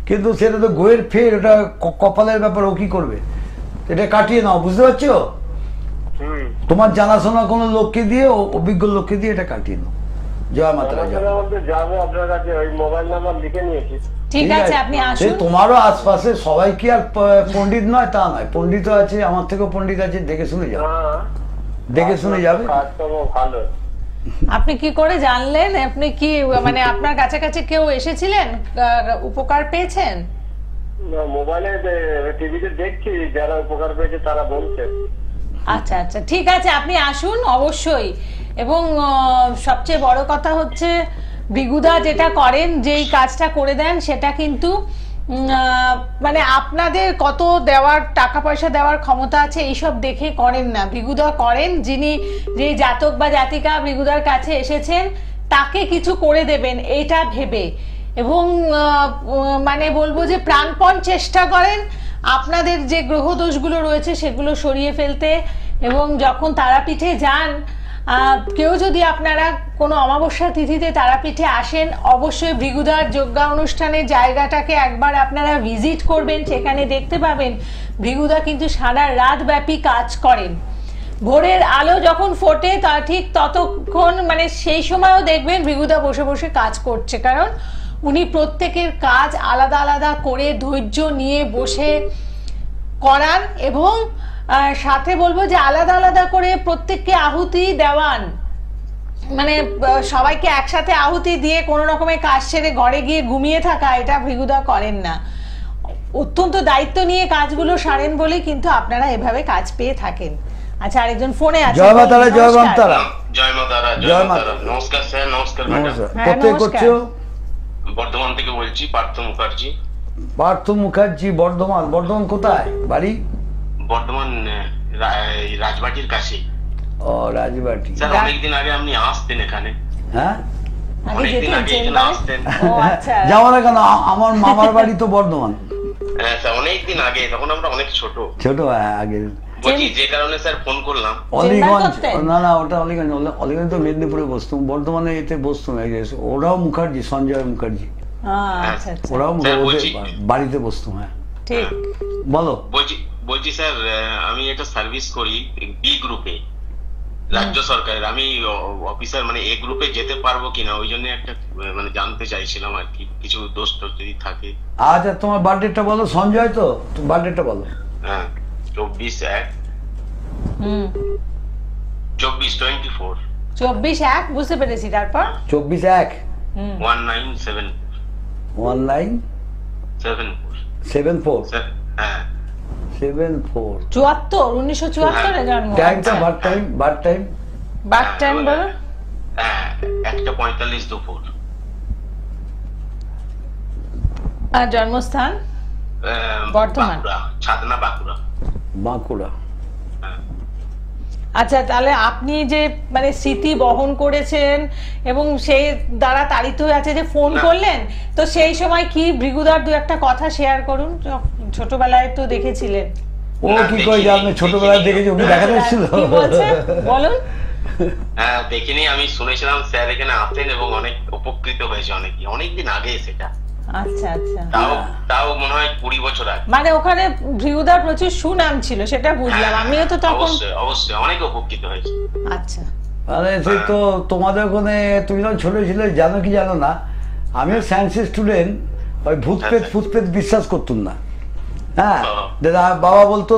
কিন্তু সেটা তো গোয়ের ফের, ওটা কপালের ব্যাপার, ও কি করবে? এটা কাটিয়ে নাও, বুঝতে পারছো? তোমার জানাশোনা কোনো লোককে দিয়ে, অভিজ্ঞ লোককে দিয়ে এটা কাটিয়ে নাও। জয় মাতারা। যাবো আপনার কাছে, ওই মোবাইল নাম্বার লিখে নিয়েছি। ঠিক আছে, আপনি আসুন। তোমারও আশপাশে সবাই কি আর পণ্ডিত নয়? তা নয়, পণ্ডিত আছে, আমার থেকেও পণ্ডিত আছে, দেখে শুনে যাবে, দেখে শুনে যাবে। ভালো। আপনি কি করে জানলেন? আপনি কি মানে আপনার কাছাকাছি কেউ এসেছিলেন, উপকার পেয়েছেন? মোবাইলে টিভিতে দেখছি, যারা উপকার পেয়েছে তারা বলছে। আচ্ছা আচ্ছা, ঠিক আছে, আপনি আসুন অবশ্যই। এবং সবচেয়ে বড় কথা হচ্ছে, বিগুদা যেটা করেন, যেই কাজটা করে দেন, সেটা কিন্তু মানে আপনাদের কত দেওয়ার, টাকা পয়সা দেওয়ার ক্ষমতা আছে এইসব দেখে করেন না। বিগুদা করেন, যিনি, যে জাতক বা জাতিকা বিগুদার কাছে এসেছেন, তাকে কিছু করে দেবেন এইটা ভেবে। এবং মানে বলবো যে প্রাণপণ চেষ্টা করেন আপনাদের যে গ্রহ দোষগুলো রয়েছে সেগুলো সরিয়ে ফেলতে। এবং যখন তারাপীঠে যান, কেউ যদি আপনারা কোনো অমাবস্যা তিথিতে তারাপীঠে আসেন, অবশ্যই ভৃগুদার যজ্ঞা অনুষ্ঠানের জায়গাটাকে একবার আপনারা ভিজিট করবেন। সেখানে দেখতে পাবেন ভৃগুদা কিন্তু সারা রাত ব্যাপী কাজ করেন। ভোরের আলো যখন ফোটে তা ঠিক ততক্ষণ, মানে সেই সময়ও দেখবেন ভৃগুদা বসে বসে কাজ করছে, কারণ উনি প্রত্যেকের কাজ আলাদা আলাদা করে ধৈর্য নিয়ে বসে করান। এবং সাথে বলবো যে আলাদা আলাদা করে প্রত্যেককে আহুতি দেওয়ান, মানে সবাইকে একসাথে আহুতি দিয়ে কোনো রকমের কাজ সেরে ঘরে গিয়ে ঘুমিয়ে থাকা, এটা ভৃগুদা করেন না। অত্যন্ত দায়িত্ব নিয়ে কাজগুলো সারেন বলে কিন্তু আপনারা এভাবে কাজ পেয়ে থাকেন। আচ্ছা, আরেকজন ফোনে আছে। জয় মা তারা, জয় মা তারা। জয় মা তারা, জয় মা তারা। নমস্কার স্যার, নমস্কার ম্যাডাম। কোথায় করছো? বর্ধমান থেকে বলছি, পার্থ মুখার্জি। পার্থ মুখার্জি, বর্ধমান। বর্ধমান কোথায় বাড়ি? বর্তমান রাজবাটির কাছে। ও, রাজবাটি। স্যার অনেকদিন আগে আপনি আসতেন এখানে। হ্যাঁ, আগে অনেকদিন যেতেন আগে এখানে চেম্বারে? আসতেন। ও আচ্ছা। যাওয়া না কেন, আমার মামার বাড়ি তো বর্ধমান। হ্যাঁ স্যার, অনেকদিন আগে, তখন আমরা অনেক ছোট। ছোট, আগে বলছি যে কারণে স্যার ফোন করলাম। অলিগঞ্জ, করতেন? না ওটা অলিগঞ্জ। অলিগঞ্জ তো মেদিনীপুরে বসতুম, বর্ধমানে এতে বসতুম। ওরাও মুখার্জি, সঞ্জয় মুখার্জি, আচ্ছা আচ্ছা, ওরাও স্যার, ওদের বলছি- বাড়িতে বসতুম। হ্যাঁ, ঠিক। বলো। বলছি স্যার, আমি একটা সার্ভিস করি বি গ্রুপে, রাজ্য সরকারের। আমি অফিসার, মানে এ গ্রুপে যেতে পারবো কিনা, ওই জন্য একটা মানে জানতে চাইছিলাম আর কি, কিছু দোষ টোষ যদি থাকে। আচ্ছা, তোমার বার্থডেটা বলো। সঞ্জয় তো, তুমি বার্থডেটা বলো। হ্যাঁ, 24/1, হুম, 24/24, 24/1 বুঝতে পেরেছি। তারপর 24/1 হুম, 1974। 1974 স্যার হ্যাঁ, 74। 1974 এ জন্ম। টাইমটা, birth time, birth time. Birth time বলো। হ্যাঁ 1:45 দুপুর। আর জন্মস্থান? বর্ধমান। বাঁকুড়া, ছাদনা, বাঁকুড়া। বাঁকুড়া। হ্যাঁ। আচ্ছা, তাহলে আপনি যে মানে স্মৃতি বহন করেছেন এবং সেই দ্বারা তাড়িত হয়ে আছে যে ফোন না। করলেন, তো সেই সময় কি ভৃগুদার দু একটা কথা শেয়ার করুন। ছোটবেলায় তো দেখেছিলেন। ও না, কি করে দেখিনি, জানবে? ছোটবেলায় দেখেছি, ওকে দেখা যাচ্ছিল। কি বলছে বলুন। হ্যাঁ দেখিনি, আমি শুনেছিলাম স্যার এখানে আসেন এবং অনেক উপকৃত হয়েছে অনেকদিন আগে সেটা। আচ্ছা আচ্ছা, তাও মনে হয় 20 বছর আগে। মানে ওখানে ভৃগুদার প্রচুর সুনাম ছিল, সেটা বুঝলাম। হ্যাঁ, আমিও তো তখন। অবশ্যই অনেক উপকৃত হয়েছে। আচ্ছা, আরে সে তো তোমাদের ওখানে, তুমি যখন ছোট ছিলে, জানো কি জানো না, আমিও সায়েন্সের স্টুডেন্ট, ওই ভূতপেত বিশ্বাস করতুম না। হ্যাঁ, দাদা বাবা বলতো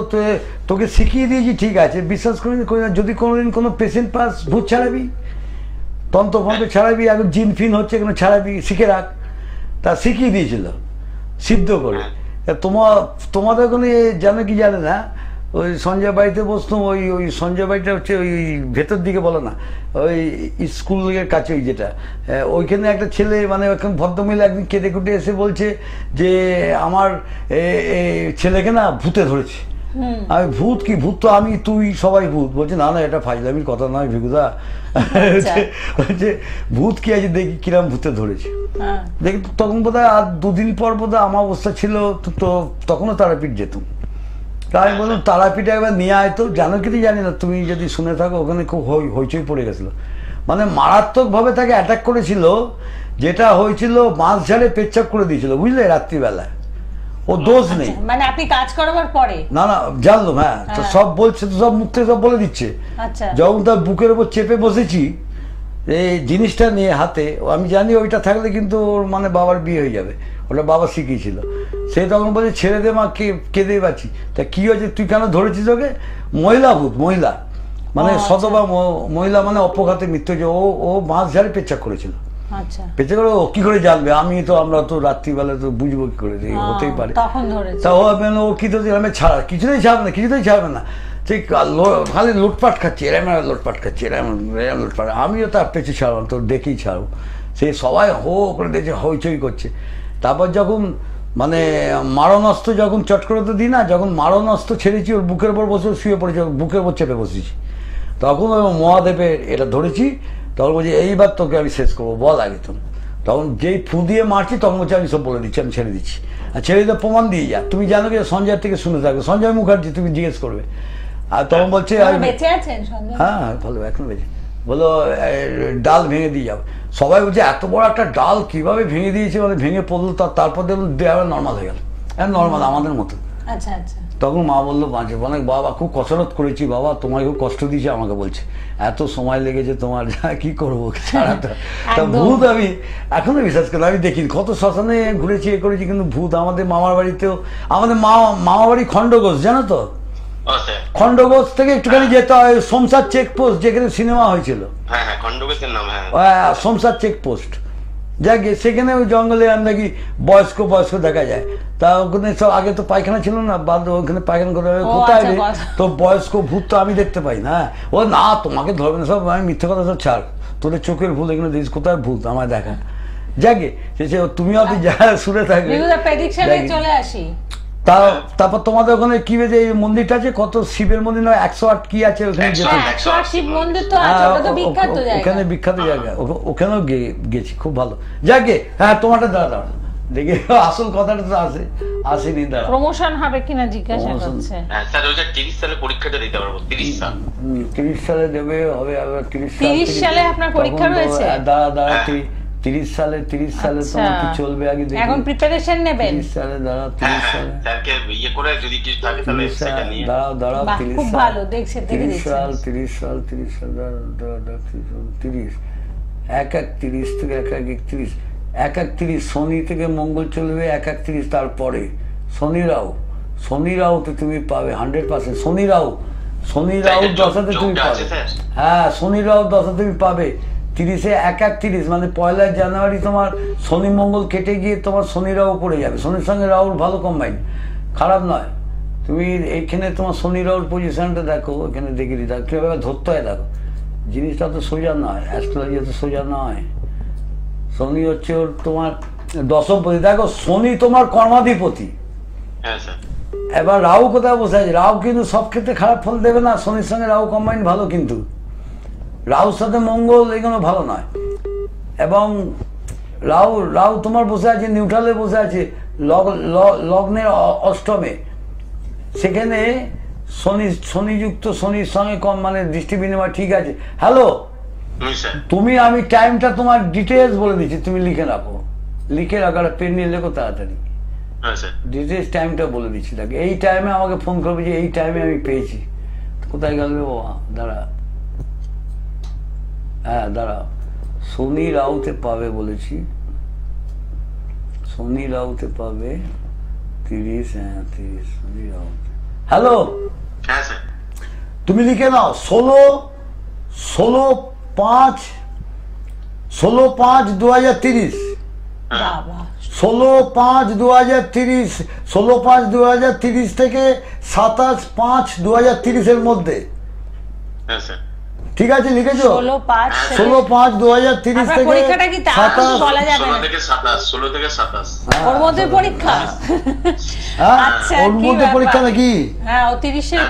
তোকে শিখিয়ে দিয়েছি, ঠিক আছে, বিশ্বাস করি না। যদি কোনোদিন কোনো পেশেন্ট পাস, ভূত ছাড়াবি, তন্ত্র ছাড়াবি, এখন জিন ফিন হচ্ছে, এখানে ছাড়াবি, শিখে রাখ। তা শিখিয়ে দিয়েছিল সিদ্ধ করে। তোমাদের ওখানে জানো কি জানে না, ওই সঞ্জয় বাড়িতে বসতাম। ওই সঞ্জয় বাড়িটা হচ্ছে ওই ভেতর দিকে, বলো না, ওই স্কুলের কাছে, ওই যেটা, ওইখানে একটা ছেলে, মানে ওইখানে ভদ্রমহিলা একদিন কেঁদে কুটে এসে বলছে যে আমার ছেলেকে না ভূতে ধরেছে। আমি, ভূত কি? ভূত তো আমি, তুই, সবাই ভূত। বলছে না এটা ফাজলামির কথা নয় ভৃগুদা। বলছে ভূত কি আছে দেখি কিরম ভূতে ধরেছে। দেখি তখন বোধহয় আর 2 দিন পর বোধহয় আমার অবস্থা ছিল, তো তখনও তারাপীঠ যেতাম। তা আমি বললাম তারাপীঠে একবার নিয়ে আয় তো। জানো কি জানি না, তুমি যদি শুনে থাকো, ওখানে খুব হইচই পড়ে গেছিল। মানে মারাত্মকভাবে তাকে অ্যাটাক করেছিল, যেটা হয়েছিল মাছ ঝাড়ে পেচ্ছাপ করে দিয়েছিল, বুঝলে, রাত্রিবেলা। ও দোষ নেই, মানে আপনি কাজ করাবার পরে? না জানলাম। হ্যাঁ, তো সব বলছে, তো সব মুখ থেকে সব বলে দিচ্ছে। আচ্ছা, যখন তার বুকের উপর চেপে বসেছি এই জিনিসটা নিয়ে হাতে, আমি জানি ওইটা থাকলে কিন্তু ওর মানে বাবার বিয়ে হয়ে যাবে, ওটা বাবা শিখিয়েছিল। সে তখন বলছে ছেড়ে দে মা, কেঁদে পাচ্ছি। তা কি হয়েছে, তুই কেন ধরেছিস ওকে? মহিলা ভূত, মহিলা মানে শতবা মহিলা, মানে অপঘাতে মৃত্যু হয়েছে। ও মাছ ঝাড়ে পেচ্ছাপ করেছিল। আচ্ছা, পেঁচে করে ও কি করে জানবে? আমরা তো রাত্রিবেলা তো বুঝবো কি করে, হতেই পারে। তখন ধরেছে। তা ও কি তো আমি কিছুতেই ছাড়বে না, ঠিক খালি লুটপাট খাচ্ছে, এরম লুটপাট খাচ্ছে, এরম লুটপাট। আমিও তার পেছু ছাড়বো, তো দেখেই ছাড়বো। সে সবাই হো করে দেখছে, হইচই করছে। তারপর যখন মানে মারণাস্ত্র যখন চট করে তো দিই না, যখন মারণাস্ত্র ছেড়েছি, ওর বুকের উপর বসে শুয়ে পড়েছি, বুকের উপর চেপে বসেছি, তখন ওই মহাদেবের এটা ধরেছি। তখন বলছি এইবার তোকে আমি শেষ করবো, বল আগে তুমি। তখন যেই ফু দিয়ে মারছি, তখন বলছি আমি সব বলে দিচ্ছি, আমি ছেড়ে দিচ্ছি। আর ছেড়ে দিয়ে প্রমাণ দিয়ে যা। তুমি জানো কি, সঞ্জয়ের থেকে শুনে থাকবে, সঞ্জয় মুখার্জি, তুমি জিজ্ঞেস করবে। আর তখন বলছে বেঁচে আছেন সঞ্জয়? হ্যাঁ ভালো, এখনো বেঁচে। বলো ডাল ভেঙে দিয়ে যাও। সবাই বলছে এত বড় একটা ডাল কিভাবে ভেঙে দিয়েছে, মানে ভেঙে পড়লো, তারপর দেখলো দেওয়া নর্মাল হয়ে গেল, নর্মাল আমাদের মতো। আচ্ছা আচ্ছা। তখন মা বললো বাঁচে, অনেক বাবা খুব কসরত করেছি, বাবা তোমায় খুব কষ্ট দিয়েছে, আমাকে বলছে এত সময় লেগেছে তোমার, কি করবো ছাড়াটা। তা ভূত আমি এখনো বিশ্বাস করি, আমি দেখি কত শ্মশানে ঘুরেছি, করেছি, কিন্তু ভূত আমাদের মামার বাড়িতেও, আমাদের মামা বাড়ি খণ্ডঘোষ, জানো তো? খণ্ডঘোষ থেকে একটুখানি যেতে হয়, সোমসার চেকপোস্ট, যেখানে সিনেমা হয়েছিল। সোমসার চেকপোস্ট, যাক সেখানে ওই জঙ্গলে নাকি বয়স্ক দেখা যায়। তা ওখানে সব আগে তো পায়খানা ছিল না, বাদ ওখানে পায়খানা করে কোথায় তো বয়স্ক ভূত তো আমি দেখতে পাই না। ও না তোমাকে ধরবে না, সব আমি মিথ্যে কথা, সব ছাড়, তোদের চোখের ভুল, এখানে দেখিস কোথায় ভূত আমায় দেখা। যাকে তুমি হয়তো যা শুনে থাকবে। বিহুদা প্রেডিকশনে যাকে। চলে আসি। তারপর তোমাদের ওখানে কি যে এই মন্দিরটা আছে, কত শিবের মন্দির নয়, 108 কি আছে ওখানে যেতে? 108 শিব মন্দির তো আছে, ওটা তো বিখ্যাত জায়গা। ওখানে বিখ্যাত জায়গা, ওখানেও গেছি, খুব ভালো। যাকে হ্যাঁ, তোমারটা দাঁড়া দেখে আসল কথাটা তো আসেনি। দাঁড়া, প্রমোশন হবে কিনা জিজ্ঞাসা Promotion। করছে। হ্যাঁ স্যার, ওই যে 30 সালে পরীক্ষাটা দিতে পারবো, 30 সাল। 30 সালে দেবে হবে, আবার 30 সালে আপনার পরীক্ষা রয়েছে? দাঁড়া 30 সালে তোমার কি চলবে আগে দেখি। এখন প্রিপারেশন নেবেন? 30 সালে দাঁড়া, হ্যাঁ 30 হ্যাঁ, সালে স্যারকে ইয়ে করে যদি কিছু থাকে তাহলে সেটা নিয়ে। দাঁড়াও বাহ, 30 খুব সাল, ভালো, দেখছে, দেখে 30 দিচ্ছেন। সাল 30 সাল 30 সাল দাঁড়া 30 1-1-30 থেকে 1-1-31 1-1-30 শনি থেকে মঙ্গল চলবে, 1-1-30 তারপরে শনি রাও তো তুমি পাবে 100%। শনি রাও দশাতে তুমি পাবে। হ্যাঁ, শনি রাও দশা তুমি পাবে 30-এ 1-1-30 মানে 1 জানুয়ারি তোমার শনি মঙ্গল কেটে গিয়ে তোমার শনি রাও পড়ে যাবে। শনির সঙ্গে রাহুর ভালো কম্বাইন, খারাপ নয়। তুমি এইখানে তোমার শনি রাহুর পজিশনটা দেখো, এখানে দেখে দিই, দেখো এবার ধরতে হয়। দেখো জিনিসটা তো সোজা নয়, অ্যাস্ট্রোলজি তো সোজা নয়। শনি হচ্ছে ওর তোমার দশমপতি। দেখো শনি তোমার কর্মাধিপতি। হ্যাঁ স্যার। এবার রাহু কোথায় বসে আছে? রাহু কিন্তু সব ক্ষেত্রে খারাপ ফল দেবে না। শনির সঙ্গে রাহু কম্বাইন ভালো, কিন্তু রাহুর সাথে মঙ্গল এগুলো ভালো নয়। এবং রাহু তোমার বসে আছে নিউট্রালে বসে আছে, লগ্নের অষ্টমে। সেখানে শনিযুক্ত, শনির সঙ্গে কম মানে দৃষ্টি বিনিময় ঠিক আছে। হ্যালো, আমি টাইমটা তোমার ডিটেলস বলে দিচ্ছি, তুমি লিখে রাখো, একটা পেন নিয়ে লেখো তাড়াতাড়ি। ডিটেলস টাইমটা বলে দিচ্ছি। দেখো এই টাইমে আমাকে ফোন করবে যে এই টাইমে আমি পেয়েছি। কোথায় গেল? দাঁড়া, হ্যাঁ দাঁড়া, শনি রাহুতে পাবে বলেছি, শনি রাহুতে পাবে 30। হ্যাঁ 30 শনি রাহুতে। হ্যালো, তুমি লিখে নাও 16/5/2030। বাবা, 16/5/2030, 16/5/2030 থেকে 27/5/2030 এর মধ্যে। ঠিক আছে, লিখেছো? 16/5/2030 থেকে পরীক্ষাটা কি তাড়াতাড়ি বলা যাবে না? 16 থেকে 27 ওর মধ্যে পরীক্ষা? আচ্ছা, ওর মধ্যে পরীক্ষা নাকি? হ্যাঁ, ও 30 এর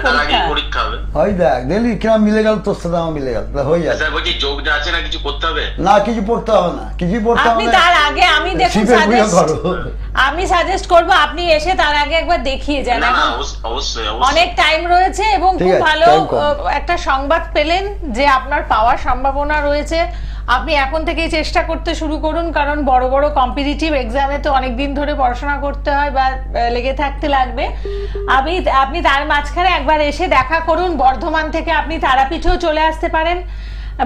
পরীক্ষা হবে। হয় দেখ, দেখলি কিরম মিলে গেল, তোর সাথে আমার মিলে গেল, হয়ে যাবে। স্যার বলছি যোগটা আছে না, কিছু করতে হবে না? কিছু পড়তে হবে না, কিছু পড়তে হবে আপনি না। তার আগে আমি দেখুন আমি সাজেস্ট করব আপনি এসে তার আগে একবার দেখিয়ে যান। অবশ্যই অনেক টাইম রয়েছে এবং ঠিক খুব আছে, ভালো time কম। একটা সংবাদ পেলেন যে আপনার পাওয়ার সম্ভাবনা রয়েছে। আপনি এখন থেকেই চেষ্টা করতে শুরু করুন, কারণ বড় বড় কম্পিটিটিভ এক্সামে তো অনেক দিন ধরে পড়াশোনা করতে হয় বা লেগে থাকতে লাগবে। আপনি তার মাঝখানে একবার এসে দেখা করুন। বর্ধমান থেকে আপনি তারাপীঠেও চলে আসতে পারেন।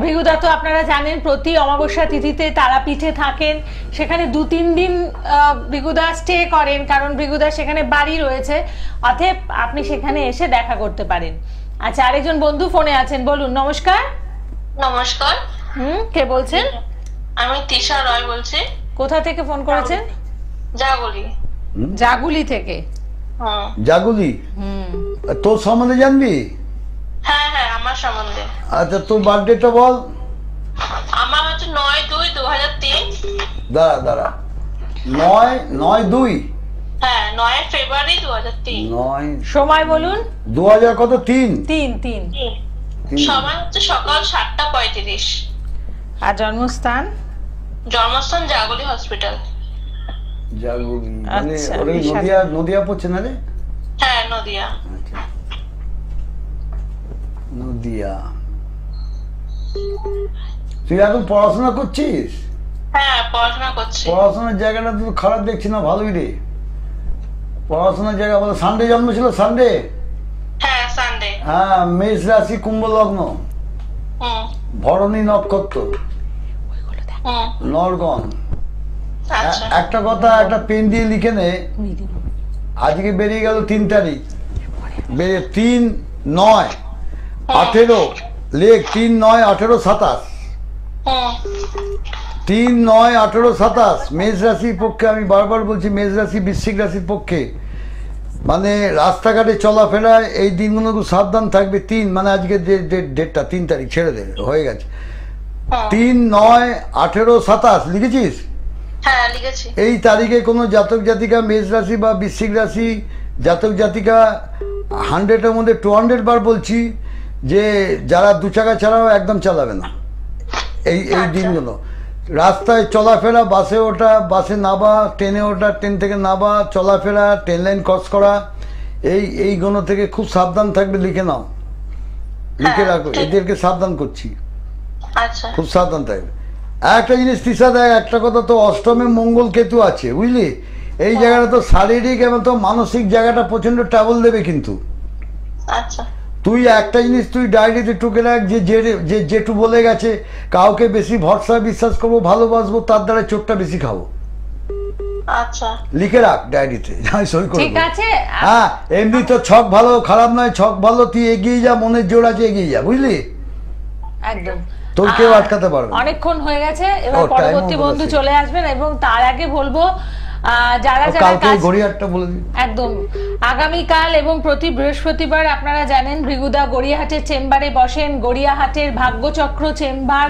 ভৃগুদা তো আপনারা জানেন প্রতি অমাবস্যা তিথিতে তারাপীঠে থাকেন, সেখানে 2-3 দিন ভৃগুদা স্টে করেন, কারণ ভৃগুদা সেখানে বাড়ি রয়েছে। অতএব আপনি সেখানে এসে দেখা করতে পারেন। আচ্ছা, আরেকজন বন্ধু ফোনে আছেন, বলুন। নমস্কার। নমস্কার। কে বলছেন? আমি তিশা রয় বলছি। কোথা থেকে ফোন করেছেন? জাগুলি থেকে। জাগুলি, তোর সম্বন্ধে জানবি? হ্যাঁ হ্যাঁ, আমার সম্বন্ধে। আচ্ছা, তোর বার্থডেটা বল। আমার হচ্ছে 9/2/2003। দাঁড়া 9/2। হ্যাঁ, 9 ফেব্রুয়ারি 2003। 9 সময় বলুন। 2000 কত? 3। সময় হচ্ছে সকাল 7:35। আর জন্মস্থান? জন্মস্থান জাগুলি হসপিটাল। জাগুলি মানে আচ্ছা, ওই নদিয়া পড়ছে না রে? হ্যাঁ, নদিয়া। আচ্ছা, নদিয়া। তুই এখন পড়াশোনা করছিস? হ্যাঁ, পড়াশোনা করছি। পড়াশোনার জায়গাটা তো খারাপ দেখছি না, ভালোই রে। পড়াশোনার জায়গা বলে সানডে জন্ম ছিল? সানডে? হ্যাঁ, সানডে। হ্যাঁ, মেষ রাশি, কুম্ভ লগ্ন, ভরণী নক্ষত্র, নরগণ। আচ্ছা। একটা কথা একটা পেন দিয়ে লিখে নে, আজকে বেরিয়ে গেল 3 তারিখ, 3/9/18 লেখ, 3/9/18/27, 3/9/18/27 মেষ রাশির পক্ষে। আমি বারবার বলছি মেষ রাশি বৃশ্চিক রাশির পক্ষে, মানে রাস্তাঘাটে চলাফেরায় এই দিনগুলো খুব সাবধান থাকবে। 3 মানে আজকে যে ডেটটা 3 তারিখ ছেড়ে দেবে, হয়ে গেছে। 3/9/18/27 লিখেছিস? হ্যাঁ লিখেছি। এই তারিখে কোনো জাতক জাতিকা মেষ রাশি বা বৃশ্চিক রাশি জাতক জাতিকা 100-এর মধ্যে 200 বার বলছি যে যারা 2 চাকা ছাড়াও একদম চালাবে না এই দিনগুলো। রাস্তায় চলাফেরা, বাসে ওঠা, বাসে নামা, ট্রেনে ওঠা, ট্রেন থেকে নামা, চলাফেরা, ট্রেন লাইন ক্রস করা, এইগুলো থেকে খুব সাবধান থাকবে। লিখে নাও, লিখে রাখো, এদেরকে সাবধান করছি, আচ্ছা খুব সাবধান থাকবে। একটা জিনিস তৃষা দেখ, একটা কথা তো অষ্টমে মঙ্গল কেতু আছে বুঝলি, এই জায়গাটা তো শারীরিক এবং তো মানসিক জায়গাটা প্রচন্ড ট্রাবল দেবে। কিন্তু আচ্ছা তুই একটা জিনিস তুই ডায়েরিতে টুকে রাখ যে যেটু বলে গেছে, কাউকে বেশি ভরসা বিশ্বাস করবো, ভালোবাসবো, তার দ্বারা চোটটা বেশি খাবো। আচ্ছা লিখে রাখ ডায়েরিতে, আমি সই করবো। ঠিক আছে। হ্যাঁ, এমনি তো ছক ভালো খারাপ নয়, ছক ভালো, তুই এগিয়ে যা, মনের জোর আছে, এগিয়ে যা, বুঝলি? একদম, তোর কেউ আটকাতে পারবে না। অনেকক্ষণ হয়ে গেছে, এবার ও, time পরবর্তী ও বন্ধু বলেছে। চলে আসবেন। এবং তার আগে বলবো যারা যারা কালকে কাজ- গড়িয়ারটা বলে দিই। একদম, আগামীকাল এবং প্রতি বৃহস্পতিবার আপনারা জানেন ভৃগুদা গড়িয়াহাটের চেম্বারে বসেন। গড়িয়াহাটের ভাগ্যচক্র চেম্বার,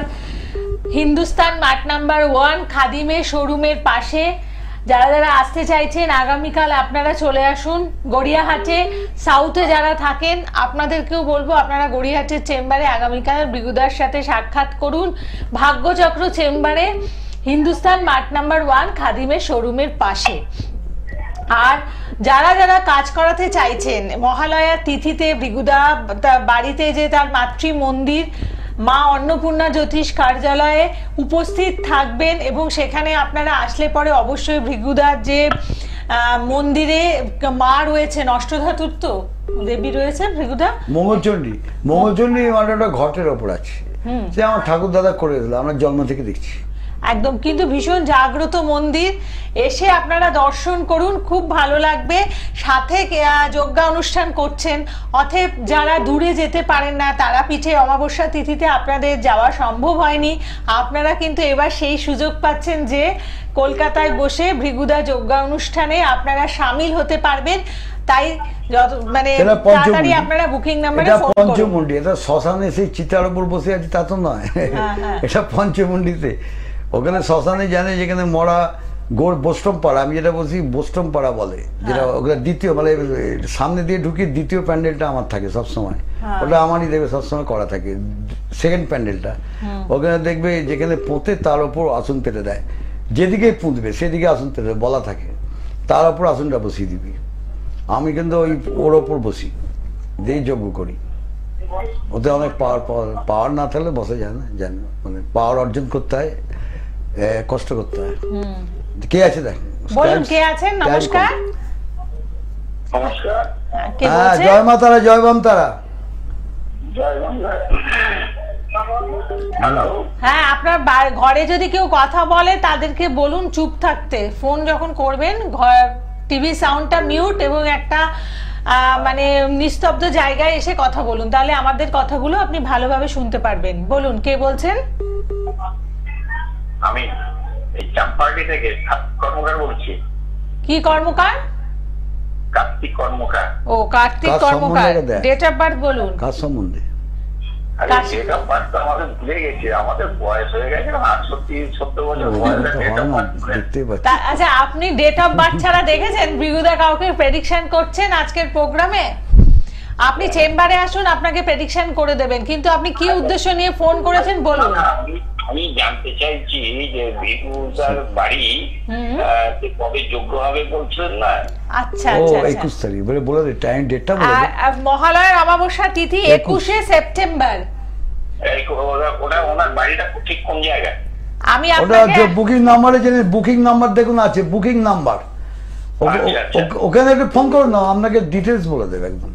হিন্দুস্তান মাঠ নাম্বার 1 খাদিমের শোরুমের পাশে। যারা যারা আসতে চাইছেন আগামীকাল আপনারা চলে আসুন গড়িয়াহাটে। সাউথে যারা থাকেন আপনাদেরকেও বলবো আপনারা গড়িয়াহাটের চেম্বারে আগামীকাল ভৃগুদার সাথে সাক্ষাৎ করুন। ভাগ্যচক্র চেম্বারে, হিন্দুস্তান মাঠ নাম্বার 1 খাদিমের শোরুমের পাশে। আর যারা যারা কাজ করাতে চাইছেন মহালয়ার তিথিতে ভৃগুদা বাড়িতে যে তার মাতৃ মন্দির মা অন্নপূর্ণা জ্যোতিষ কার্যালয়ে উপস্থিত থাকবেন, এবং সেখানে আপনারা আসলে পরে অবশ্যই ভৃগুদার যে মন্দিরে মা রয়েছেন, অষ্টধাতুর তো দেবী রয়েছে ভৃগুদা, মঙ্গলচণ্ডী মানে ওটা ঘটের ওপর আছে, সে আমার ঠাকুর দাদা করে দিল, আমরা জন্ম থেকে দেখছি। একদম, কিন্তু ভীষণ জাগ্রত মন্দির, এসে আপনারা দর্শন করুন, খুব ভালো লাগবে। সাথে যজ্ঞা অনুষ্ঠান করছেন, অতএব যারা দূরে যেতে পারেন না, তারাপীঠে অমাবস্যা তিথিতে আপনাদের যাওয়া সম্ভব হয়নি, আপনারা কিন্তু এবার সেই সুযোগ পাচ্ছেন যে কলকাতায় বসে ভৃগুদা যজ্ঞা অনুষ্ঠানে আপনারা সামিল হতে পারবেন। তাই মানে তাড়াতাড়ি আপনারা বুকিং নাম্বারে ফোন করুন। পঞ্চমুন্ডি, এটা শ্মশানে সেই চিতার উপর বসে আছে তা তো নয়, এটা পঞ্চমুন্ডিতে। ওখানে শ্মশানে জানে যেখানে মরা গোড় বৈষ্ণব পাড়া, আমি যেটা বলছি বৈষ্ণব পাড়া বলে, যেটা ওখানে দ্বিতীয় মানে সামনে দিয়ে ঢুকি দ্বিতীয় প্যান্ডেলটা আমার থাকে সবসময়, ওটা আমারই দেখবে সবসময় করা থাকে। সেকেন্ড প্যান্ডেলটা ওখানে দেখবে যেখানে পোঁতে তার ওপর আসন পেতে দেয়, যেদিকে পুঁতবে সেদিকে আসন পেতে বলা থাকে, তার ওপর আসনটা বসিয়ে দিবি। আমি কিন্তু ওর ওপর বসি, যেই যজ্ঞ করি, ওতে অনেক পাওয়ার না থাকলে বসে যায় না, জানো, মানে পাওয়ার অর্জন করতে হয়, কষ্ট করতে হয়। কে আছে দেখ, বলুন কে আছেন? নমস্কার। নমস্কার। কে হ্যাঁ, বলছেন? জয় মা তারা, জয় বাম তারা। হ্যালো। হ্যাঁ, আপনার ঘরে যদি কেউ কথা বলে তাদেরকে বলুন চুপ থাকতে। ফোন যখন করবেন টিভি সাউন্ডটা মিউট এবং একটা মানে নিস্তব্ধ জায়গায় এসে কথা বলুন, তাহলে আমাদের কথাগুলো আপনি ভালোভাবে শুনতে পারবেন। বলুন কে বলছেন? আমি এই চাম্পাহাটি থেকে কর্মকার বলছি। কি কর্মকার? কার্তিক কর্মকার। ও, কার্তিক কার কর্মকার। সম্বন্ধে দেখ। ডেট অফ বার্থ বলুন। কার সম্বন্ধে? আরে ডেট অফ বার্থ আমাদের ভুলে গেছে, আমাদের বয়স হয়ে গেছে 68-70 বছর বয়স। ডেট অফ বার্থ দেখতেই পাচ্ছি। আচ্ছা, আপনি ডেট অফ বার্থ ছাড়া দেখেছেন ভৃগুদা কাউকে প্রেডিকশন করছেন আজকের প্রোগ্রামে? আপনি চেম্বারে আসুন, আপনাকে প্রেডিকশন করে দেবেন, কিন্তু আপনি কি উদ্দেশ্য নিয়ে ফোন করেছেন বলুন। আমি জানতে চাইছি যে ভৃগুদার বাড়ি কবে যোগ্য হবে বলছেন না? আচ্ছা ও, আচ্ছা 21 তারিখ বলে দে, টাইম ডেটটা বলে দে। আর মহালয়ার অমাবস্যা তিথি 21শে সেপ্টেম্বর। ওটা ওনার বাড়িটা ঠিক কোন জায়গায়? আমি ওটা আপনাকে বুকিং নাম্বারে জেনে, বুকিং নাম্বার দেখুন আছে, বুকিং নাম্বার, ওখানে একটু ফোন করুন না, আপনাকে ডিটেলস বলে দেবে একদম।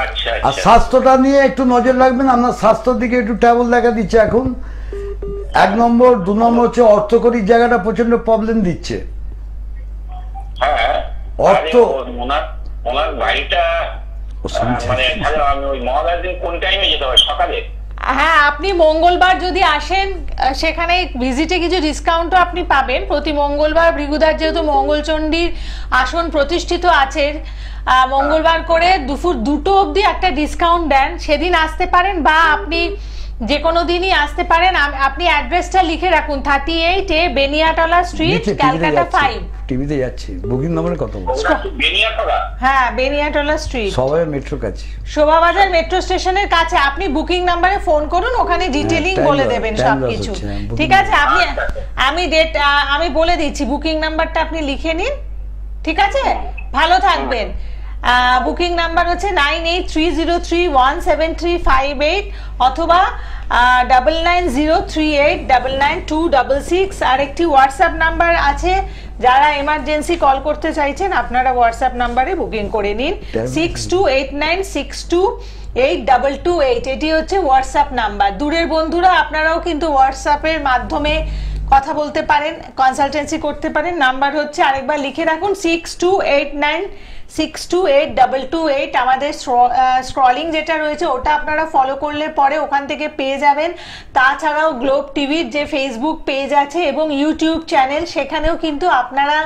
আচ্ছা আর স্বাস্থ্যটা নিয়ে একটু নজর রাখবেন, আপনার স্বাস্থ্যের দিকে একটু ট্রাবল দেখা দিচ্ছে এখন। 1 নম্বর, 2 নম্বর হচ্ছে অর্থকরী জায়গাটা প্রচন্ড প্রবলেম দিচ্ছে। হ্যাঁ, অর্থ ওনার বাড়িটা মানে আমি ওই মহালয়ার দিন কোন টাইমে যেতে হবে? সকালে? হ্যাঁ, আপনি মঙ্গলবার যদি আসেন সেখানে ভিজিটে কিছু ডিসকাউন্টও আপনি পাবেন। প্রতি মঙ্গলবার ভৃগুদার যেহেতু মঙ্গলচণ্ডীর আসন প্রতিষ্ঠিত আছে, মঙ্গলবার করে দুপুর 2টো অবধি একটা ডিসকাউন্ট দেন, সেদিন আসতে পারেন। বা আপনি যে কোনো দিনই আসতে পারেন। আপনি অ্যাড্রেসটা লিখে রাখুন, 38A বেনিয়াটলা স্ট্রিট, ক্যালকাটা 5। টিভিতে যাচ্ছে, বুকিং নম্বরে কত বলছে? হ্যাঁ, বেনিয়াটলা স্ট্রিট, সবাই মেট্রো কাছে, শোভাবাজার মেট্রো স্টেশনের কাছে। আপনি বুকিং নাম্বারে ফোন করুন, ওখানে ডিটেইলিং বলে দেবেন সবকিছু। ঠিক আছে, আমি বলে দিচ্ছি, বুকিং নাম্বারটা আপনি লিখে নিন। ঠিক আছে, ভালো থাকবেন। বুকিং নাম্বার হচ্ছে 9830317358 অথবা 9903899266। আর একটি হোয়াটসঅ্যাপ নাম্বার আছে, যারা এমার্জেন্সি কল করতে চাইছেন আপনারা হোয়াটসঅ্যাপ নাম্বারে বুকিং করে নিন, 6289628228। এটি হচ্ছে হোয়াটসঅ্যাপ নাম্বার। দূরের বন্ধুরা আপনারাও কিন্তু হোয়াটসঅ্যাপের মাধ্যমে কথা বলতে পারেন, কনসালটেন্সি করতে পারেন। নাম্বার হচ্ছে, আরেকবার লিখে রাখুন, 6289628228। আমাদের স্ক্রলিং যেটা রয়েছে ওটা আপনারা ফলো করলে পরে ওখান থেকে পেয়ে যাবেন। তাছাড়াও গ্লোব টিভির যে ফেসবুক পেজ আছে এবং ইউটিউব চ্যানেল, সেখানেও কিন্তু আপনারা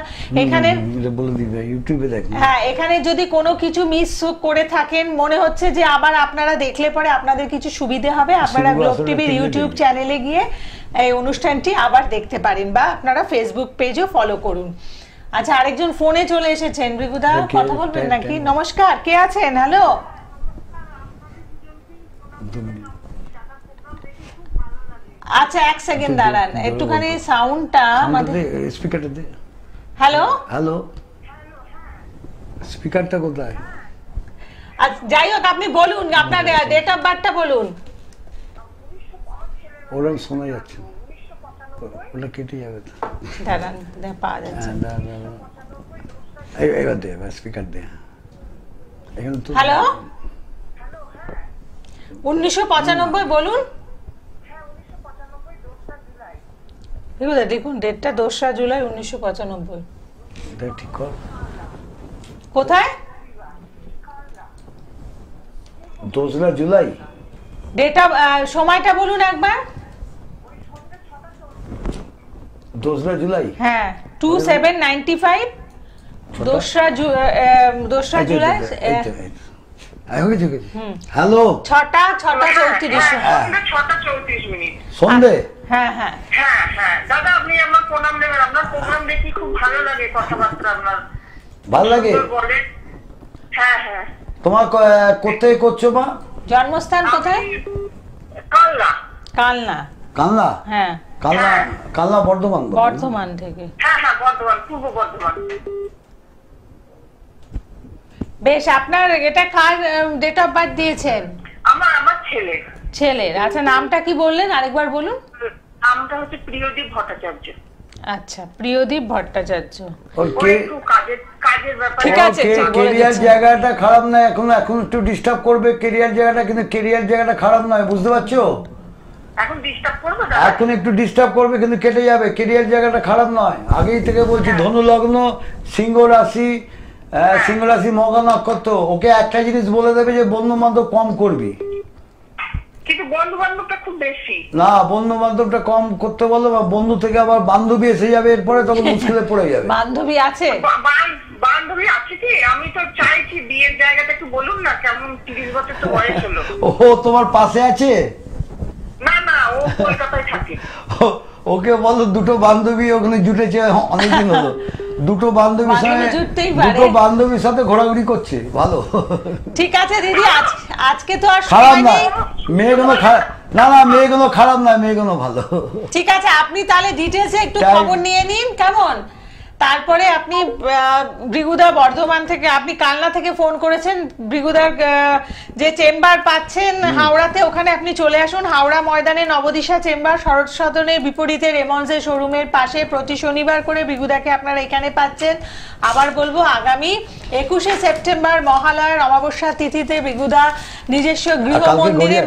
এখানে বলে দিবে ইউটিউবে দেখেন। হ্যাঁ, এখানে যদি কোনো কিছু মিস করে থাকেন, মনে হচ্ছে যে আবার আপনারা দেখলে পরে আপনাদের কিছু সুবিধে হবে, আপনারা গ্লোব টিভির ইউটিউব চ্যানেলে গিয়ে এই অনুষ্ঠানটি আবার দেখতে পারেন, বা আপনারা ফেসবুক পেজও ফলো করুন। আচ্ছা, আরেকজন ফোনে চলে এসেছেন, ভৃগুদা কথা বলবেন নাকি? নমস্কার, কে আছেন? হ্যালো, আচ্ছা এক সেকেন্ড দাঁড়ান, একটুখানি সাউন্ডটা আমাদের স্পিকারটা দে। হ্যালো হ্যালো, স্পিকারটা কোথায়? আচ্ছা, যাই হোক, আপনি বলুন আপনার ডেট অফ বার্থটা বলুন। ওরকম শোনা যাচ্ছে, ওটা কেটে যাবে তো। দাঁড়ান, পাওয়া যাচ্ছে। এবার দে, স্পিকার দে। হ্যালো, 1995 বলুন। দেখুন ডেটটা 2রা জুলাই 1995। ঠিক কর, কোথায়? 2রা জুলাই। ডেটা সময়টা বলুন একবার। 2রা জুলাই, হ্যাঁ, 2795, 2রা জুলাই। হ্যালো, 6টা 34। 6:34 মিনিট সন্ধে। হ্যাঁ হ্যাঁ হ্যাঁ হ্যাঁ দাদা, আপনি আমার প্রণাম দেবেন। আপনার প্রোগ্রাম দেখি খুব ভালো লাগে, কথাবার্তা আপনার ভালো লাগে। বলে। হ্যাঁ হ্যাঁ। তোমার কোথায় করছো মা? জন্মস্থান কোথায়? কালনা। কালনা। কালনা? হ্যাঁ, কালনা, কালনা বর্ধমান। বর্ধমান থেকে। হ্যাঁ হ্যাঁ, বর্ধমান, পূর্ব বর্ধমান। বেশ, আপনার এটা কার ডেট অফ বার্থ দিয়েছেন? আমার ছেলের। আচ্ছা, নামটা কি বললেন আরেকবার বলুন? নামটা হচ্ছে প্রিয়দীপ ভট্টাচার্য। আচ্ছা, প্রিয়দীপ ভট্টাচার্য। কাজের ব্যাপারে। ঠিক আছে, কেরিয়ার জায়গাটা খারাপ নয়, এখন একটু ডিস্টার্ব করবে কেরিয়ার জায়গাটা, কিন্তু কেরিয়ার জায়গাটা খারাপ নয়, বুঝতে পারছো? এখন ডিস্টার্ব করবে, এখন একটু ডিস্টার্ব করবে কিন্তু কেটে যাবে। কেরিয়ার জায়গাটা খারাপ নয়, আগেই থেকে বলছি। ধনু লগ্ন, সিংহ রাশি, সিংহ রাশি মগা নক্ষত্র। ওকে একটা জিনিস বলে দেবে যে বন্ধু বান্ধব কম করবি, কিন্তু বন্ধু বান্ধবটা খুব বেশি না, বন্ধু বান্ধবটা কম করতে বলো। বা বন্ধু থেকে আবার বান্ধবী এসে যাবে, এরপরে তখন মুশকিলে পড়ে যাবে। বান্ধবী আছে? বান্ধবী আছে কি? আমি তো চাইছি বিয়ের জায়গাটা একটু বলুন না, কেমন 30 বছর তো বয়স হলো। ও তোমার পাশে আছে? না না, ও কলকাতায় থাকে। ওকে বলো দুটো বান্ধবী ওখানে জুটেছে অনেকদিন হলো, দুটো বান্ধবীর সাথে ঘোরাঘুরি করছে, ভালো। ঠিক আছে দিদি, আজকে তো আর খারাপ না, মেয়েগুলো খারাপ না, মেয়েগুলো খারাপ না, মেয়েগুলো ভালো। ঠিক আছে, আপনি তাহলে ডিটেলসে একটু খবর নিয়ে নিন, কেমন? তারপরে আপনি ভৃগুদা বর্ধমান থেকে, আপনি কালনা থেকে ফোন করেছেন, ভৃগুদার যে চেম্বার পাচ্ছেন হাওড়াতে, ওখানে আপনি চলে আসুন। হাওড়া ময়দানে নবদিশা চেম্বার, শরৎ সদনের বিপরীতে রেমন্ডসের শোরুমের পাশে প্রতি শনিবার করে ভৃগুদাকে আপনারা এখানে পাচ্ছেন। আবার বলবো, আগামী 21শে সেপ্টেম্বর মহালয়ার অমাবস্যা তিথিতে ভৃগুদা নিজস্ব গৃহ মন্দিরে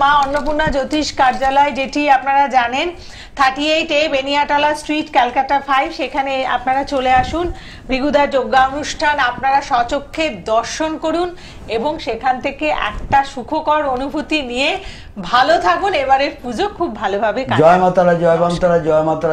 মা অন্নপূর্ণা জ্যোতিষ কার্যালয়, যেটি আপনারা জানেন 38A বেনিয়াটলা স্ট্রিট, ক্যালকাটা 5, সেখানে আপনারা চলে আসুন। ভৃগুদার যজ্ঞানুষ্ঠান আপনারা স্বচক্ষে দর্শন করুন এবং সেখান থেকে একটা সুখকর অনুভূতি নিয়ে ভালো থাকুন। এবারের পুজো খুব ভালোভাবে কাটান। জয় মাতারা, জয় মাতারা, জয় মাতারা।